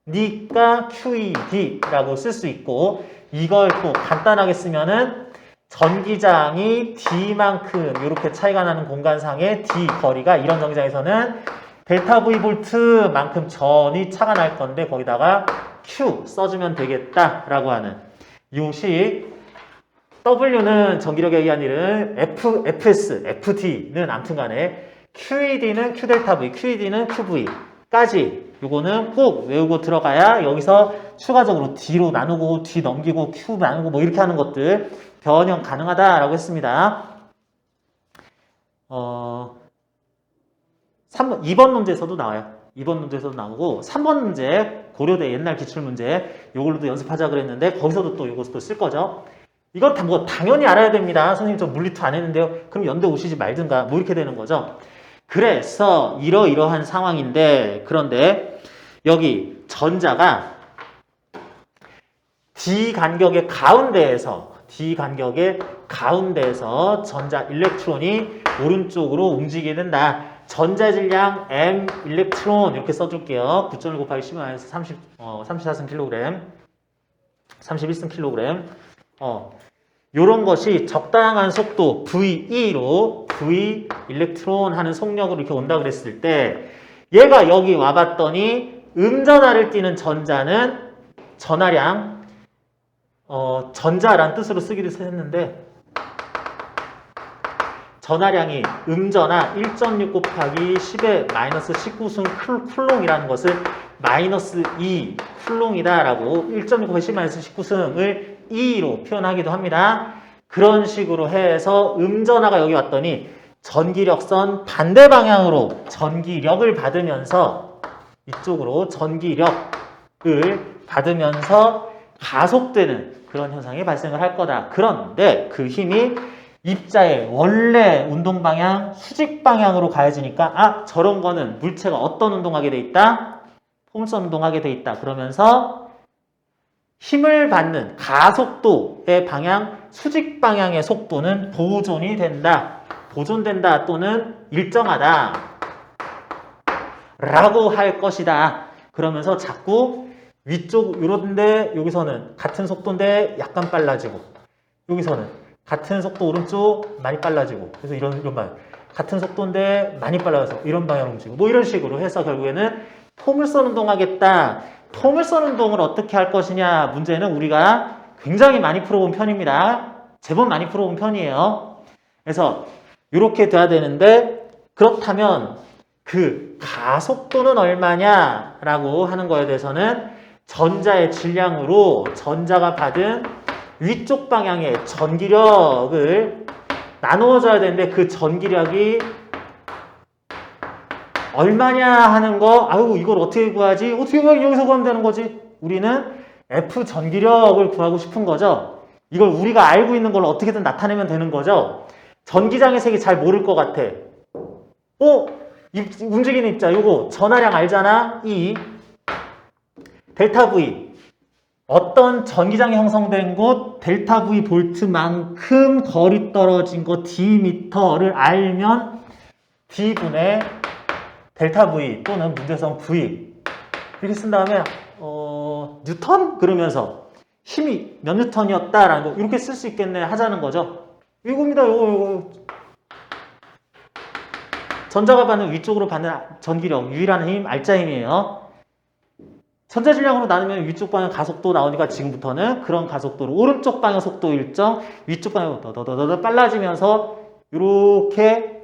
니까 QED라고 쓸 수 있고, 이걸 또 간단하게 쓰면은 전기장이 D만큼 이렇게 차이가 나는 공간상의 D 거리가 이런 전기장에서는 델타 V 볼트만큼 전이 차가 날 건데 거기다가 Q 써주면 되겠다라고 하는 요식 W는 전기력에 의한 일은 FS, FT는 아무튼 간에 QED는 QΔV, QED는 QV까지 요거는 꼭 외우고 들어가야 여기서 추가적으로 D로 나누고 D 넘기고 Q 나누고 뭐 이렇게 하는 것들 변형 가능하다라고 했습니다. 2번 문제에서도 나와요. 2번 문제에서도 나오고 3번 문제 고려대 옛날 기출문제 요걸로도 연습하자 그랬는데 거기서도 또 이것도 쓸 거죠. 이건 뭐 당연히 알아야 됩니다. 선생님 저 물리2 안 했는데요. 그럼 연대 오시지 말든가 뭐 이렇게 되는 거죠. 그래서 이러이러한 상황인데 그런데 여기 전자가 D 간격의 가운데에서 전자 일렉트론이 오른쪽으로 움직이게 된다. 전자 질량 M 일렉트론 이렇게 써줄게요. 9.1 곱하기 10-30, 34승 kg, 31승 kg. 요런 것이 적당한 속도 VE로 V 일렉트론 하는 속력으로 이렇게 온다 그랬을 때 얘가 여기 와봤더니 음전하를 띠는 전자는 전하량 전자란 뜻으로 쓰기도 했는데 전하량이 음전하 1.6 곱하기 10의 마이너스 19승 쿨롱이라는 것을 마이너스 2 쿨롱이다 라고 1.6 곱하기 10 마이너스 19승을 E로 표현하기도 합니다. 그런 식으로 해서 음전하가 여기 왔더니 전기력선 반대 방향으로 전기력을 받으면서 이쪽으로 전기력을 받으면서 가속되는 그런 현상이 발생을 할 거다. 그런데 그 힘이 입자의 원래 운동 방향, 수직 방향으로 가해지니까 저런 거는 물체가 어떤 운동하게 돼 있다? 포물선 운동하게 돼 있다. 그러면서 힘을 받는 가속도의 방향, 수직 방향의 속도는 보존이 된다. 보존된다 또는 일정하다. 라고 할 것이다. 그러면서 자꾸 위쪽 요런데 여기서는 같은 속도인데 약간 빨라지고 여기서는 같은 속도 오른쪽 많이 빨라지고 그래서 이런 방향 같은 속도인데 많이 빨라져서 이런 방향으로 움직이고 뭐 이런 식으로 해서 결국에는 포물선 운동하겠다. 포물선 운동을 어떻게 할 것이냐 문제는 우리가 굉장히 많이 풀어본 편입니다. 제법 많이 풀어본 편이에요. 그래서 이렇게 돼야 되는데 그렇다면 그 가속도는 얼마냐라고 하는 거에 대해서는 전자의 질량으로 전자가 받은 위쪽 방향의 전기력을 나누어줘야 되는데 그 전기력이 얼마냐 하는 거 이걸 어떻게 구하지? 어떻게 여기서 구하면 되는 거지? 우리는 F 전기력을 구하고 싶은 거죠. 이걸 우리가 알고 있는 걸로 어떻게든 나타내면 되는 거죠. 전기장의 색이 잘 모를 것 같아. 움직이는 입자 요거 전하량 알잖아? E 델타 V 어떤 전기장이 형성된 곳 델타 V 볼트만큼 거리 떨어진 거 D미터를 알면 D분의 델타 V 또는 문제성 V 이렇게 쓴 다음에 뉴턴? 그러면서 힘이 몇 뉴턴이었다라는 거 이렇게 쓸 수 있겠네 하자는 거죠. 이겁니다. 요거. 전자가 받는 위쪽으로 받는 전기력 유일한 힘 알짜 힘이에요. 전자질량으로 나누면 위쪽 방향 가속도 나오니까 지금부터는 그런 가속도로 오른쪽 방향 속도 일정 위쪽 방향으로 더더더더 빨라지면서 이렇게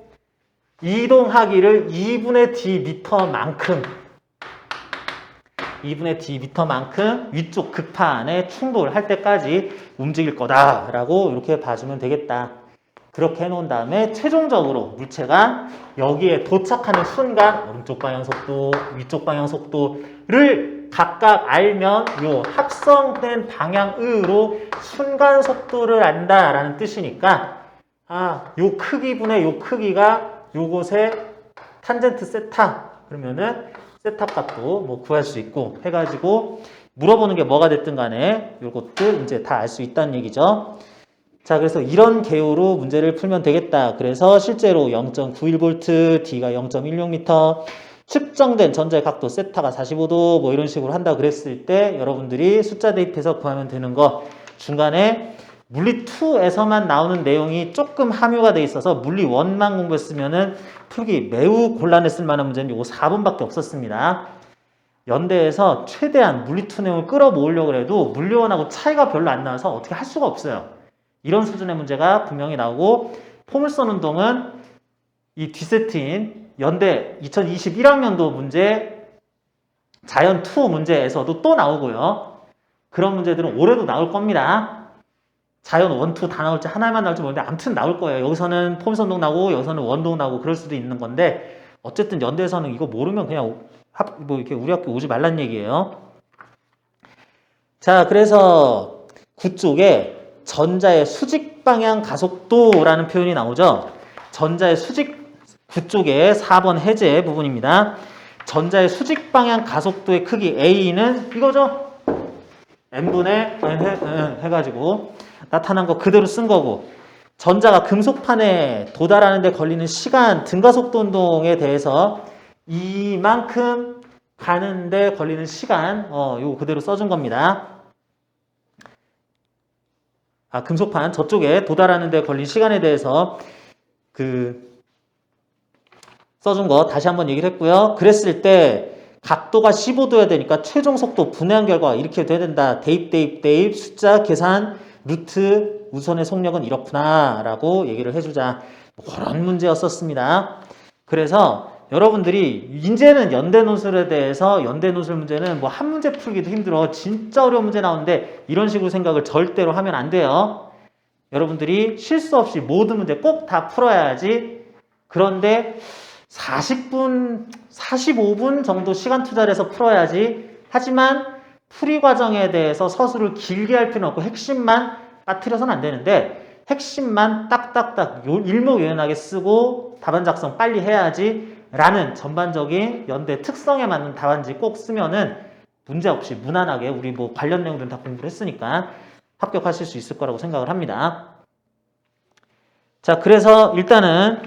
이동하기를 2분의 d 미터만큼 위쪽 극판에 충돌할 때까지 움직일 거다라고 이렇게 봐주면 되겠다. 그렇게 해놓은 다음에 최종적으로 물체가 여기에 도착하는 순간 오른쪽 방향 속도, 위쪽 방향 속도를 각각 알면 요 합성된 방향으로 순간 속도를 안다라는 뜻이니까 요 크기분의 요 크기가 요곳에 탄젠트 세타 그러면은 세타 값도 뭐 구할 수 있고 해가지고 물어보는 게 뭐가 됐든 간에 요것들 이제 다 알 수 있다는 얘기죠. 자, 그래서 이런 개요로 문제를 풀면 되겠다. 그래서 실제로 0.91V, D가 0.16m, 측정된 전자의 각도 세타가 45도 뭐 이런 식으로 한다 그랬을 때 여러분들이 숫자 대입해서 구하면 되는 거 중간에 물리2에서만 나오는 내용이 조금 함유가 돼 있어서 물리1만 공부했으면은 풀기 매우 곤란했을 만한 문제는 요거 4번밖에 없었습니다. 연대에서 최대한 물리2 내용을 끌어모으려고 해도 물리1하고 차이가 별로 안 나서 어떻게 할 수가 없어요. 이런 수준의 문제가 분명히 나오고, 포물선 운동은 이 뒷세트인 연대 2021학년도 문제, 자연2 문제에서도 또 나오고요. 그런 문제들은 올해도 나올 겁니다. 자연 1, 2 다 나올지 하나만 나올지 모르는데 아무튼 나올 거예요. 여기서는 포물선 운동 나오고 여기서는 원동 나오고 그럴 수도 있는 건데, 어쨌든 연대에서는 이거 모르면 그냥 뭐 이렇게 우리 학교 오지 말란 얘기예요. 자, 그래서 9쪽에 전자의 수직 방향 가속도라는 표현이 나오죠. 전자의 수직 9쪽에 4번 해제 부분입니다. 전자의 수직 방향 가속도의 크기 A는 이거죠. n분의 해가지고 나타난 거 그대로 쓴 거고, 전자가 금속판에 도달하는 데 걸리는 시간, 등가속도 운동에 대해서 이만큼 가는데 걸리는 시간, 요거 그대로 써준 겁니다. 금속판 저쪽에 도달하는 데 걸린 시간에 대해서 써준 거 다시 한번 얘기를 했고요. 그랬을 때 각도가 15도여야 되니까 최종 속도 분해한 결과 이렇게 돼야 된다. 대입 숫자 계산 루트 우선의 속력은 이렇구나 라고 얘기를 해주자. 그런 문제였었습니다. 그래서 여러분들이 이제는 연대 노슬에 대해서, 연대 노슬 문제는 뭐 한 문제 풀기도 힘들어. 진짜 어려운 문제 나오는데 이런 식으로 생각을 절대로 하면 안 돼요. 여러분들이 실수 없이 모든 문제 꼭 다 풀어야지. 그런데 40분, 45분 정도 시간 투자를 해서 풀어야지. 하지만 풀이 과정에 대해서 서술을 길게 할 필요는 없고 핵심만 빠뜨려서는 안 되는데, 핵심만 딱딱딱 일목요연하게 쓰고 답안 작성 빨리 해야지 라는 전반적인 연대 특성에 맞는 답안지 꼭 쓰면은 문제없이 무난하게, 우리 뭐 관련 내용들은 다 공부를 했으니까 합격하실 수 있을 거라고 생각을 합니다. 자, 그래서 일단은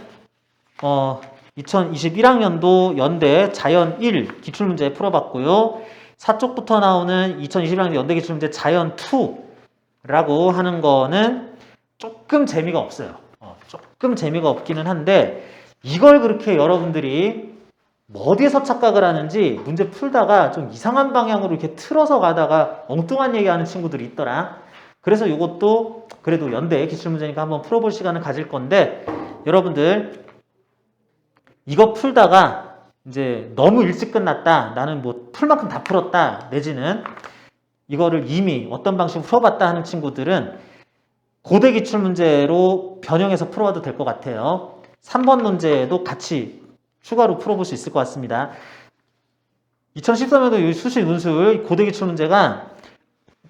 2021학년도 연대 자연 1 기출문제 풀어봤고요. 4쪽부터 나오는 2021학년 연대 기출문제 자연 2라고 하는 거는 조금 재미가 없어요. 조금 재미가 없기는 한데, 이걸 그렇게 여러분들이 어디에서 착각을 하는지 문제 풀다가 좀 이상한 방향으로 이렇게 틀어서 가다가 엉뚱한 얘기하는 친구들이 있더라. 그래서 이것도 그래도 연대 기출문제니까 한번 풀어볼 시간을 가질 건데, 여러분들 이거 풀다가 이제 너무 일찍 끝났다, 나는 뭐 풀 만큼 다 풀었다, 내지는 이거를 이미 어떤 방식으로 풀어봤다 하는 친구들은 고대 기출문제로 변형해서 풀어봐도 될 것 같아요. 3번 문제도 같이 추가로 풀어볼 수 있을 것 같습니다. 2013년도 수시 논술 고대 기출문제가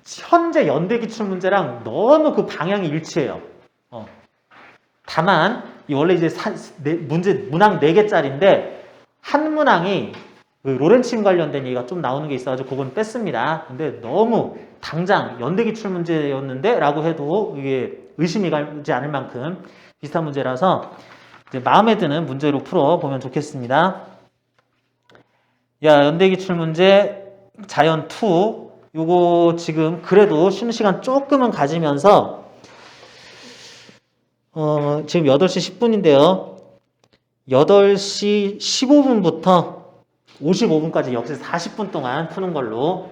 현재 연대 기출문제랑 너무 그 방향이 일치해요. 다만 원래 이제 문제 문항 4개짜리인데 한 문항이 그 로렌츠임 관련된 얘기가 좀 나오는 게 있어가지고 그건 뺐습니다. 근데 너무 당장 연대 기출 문제였는데 라고 해도 이게 의심이 가지 않을 만큼 비슷한 문제라서 이제 마음에 드는 문제로 풀어보면 좋겠습니다. 연대 기출 문제 자연 2 요거 지금 그래도 쉬는 시간 조금은 가지면서 지금 8시 10분인데요. 8시 15분부터 55분까지 역시 40분 동안 푸는 걸로.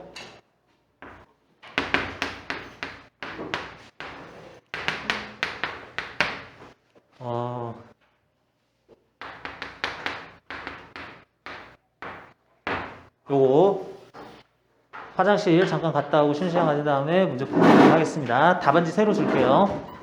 요거 화장실 잠깐 갔다 오고 쉬는 시간 가진 다음에 문제 풀도록 하겠습니다. 답안지 새로 줄게요.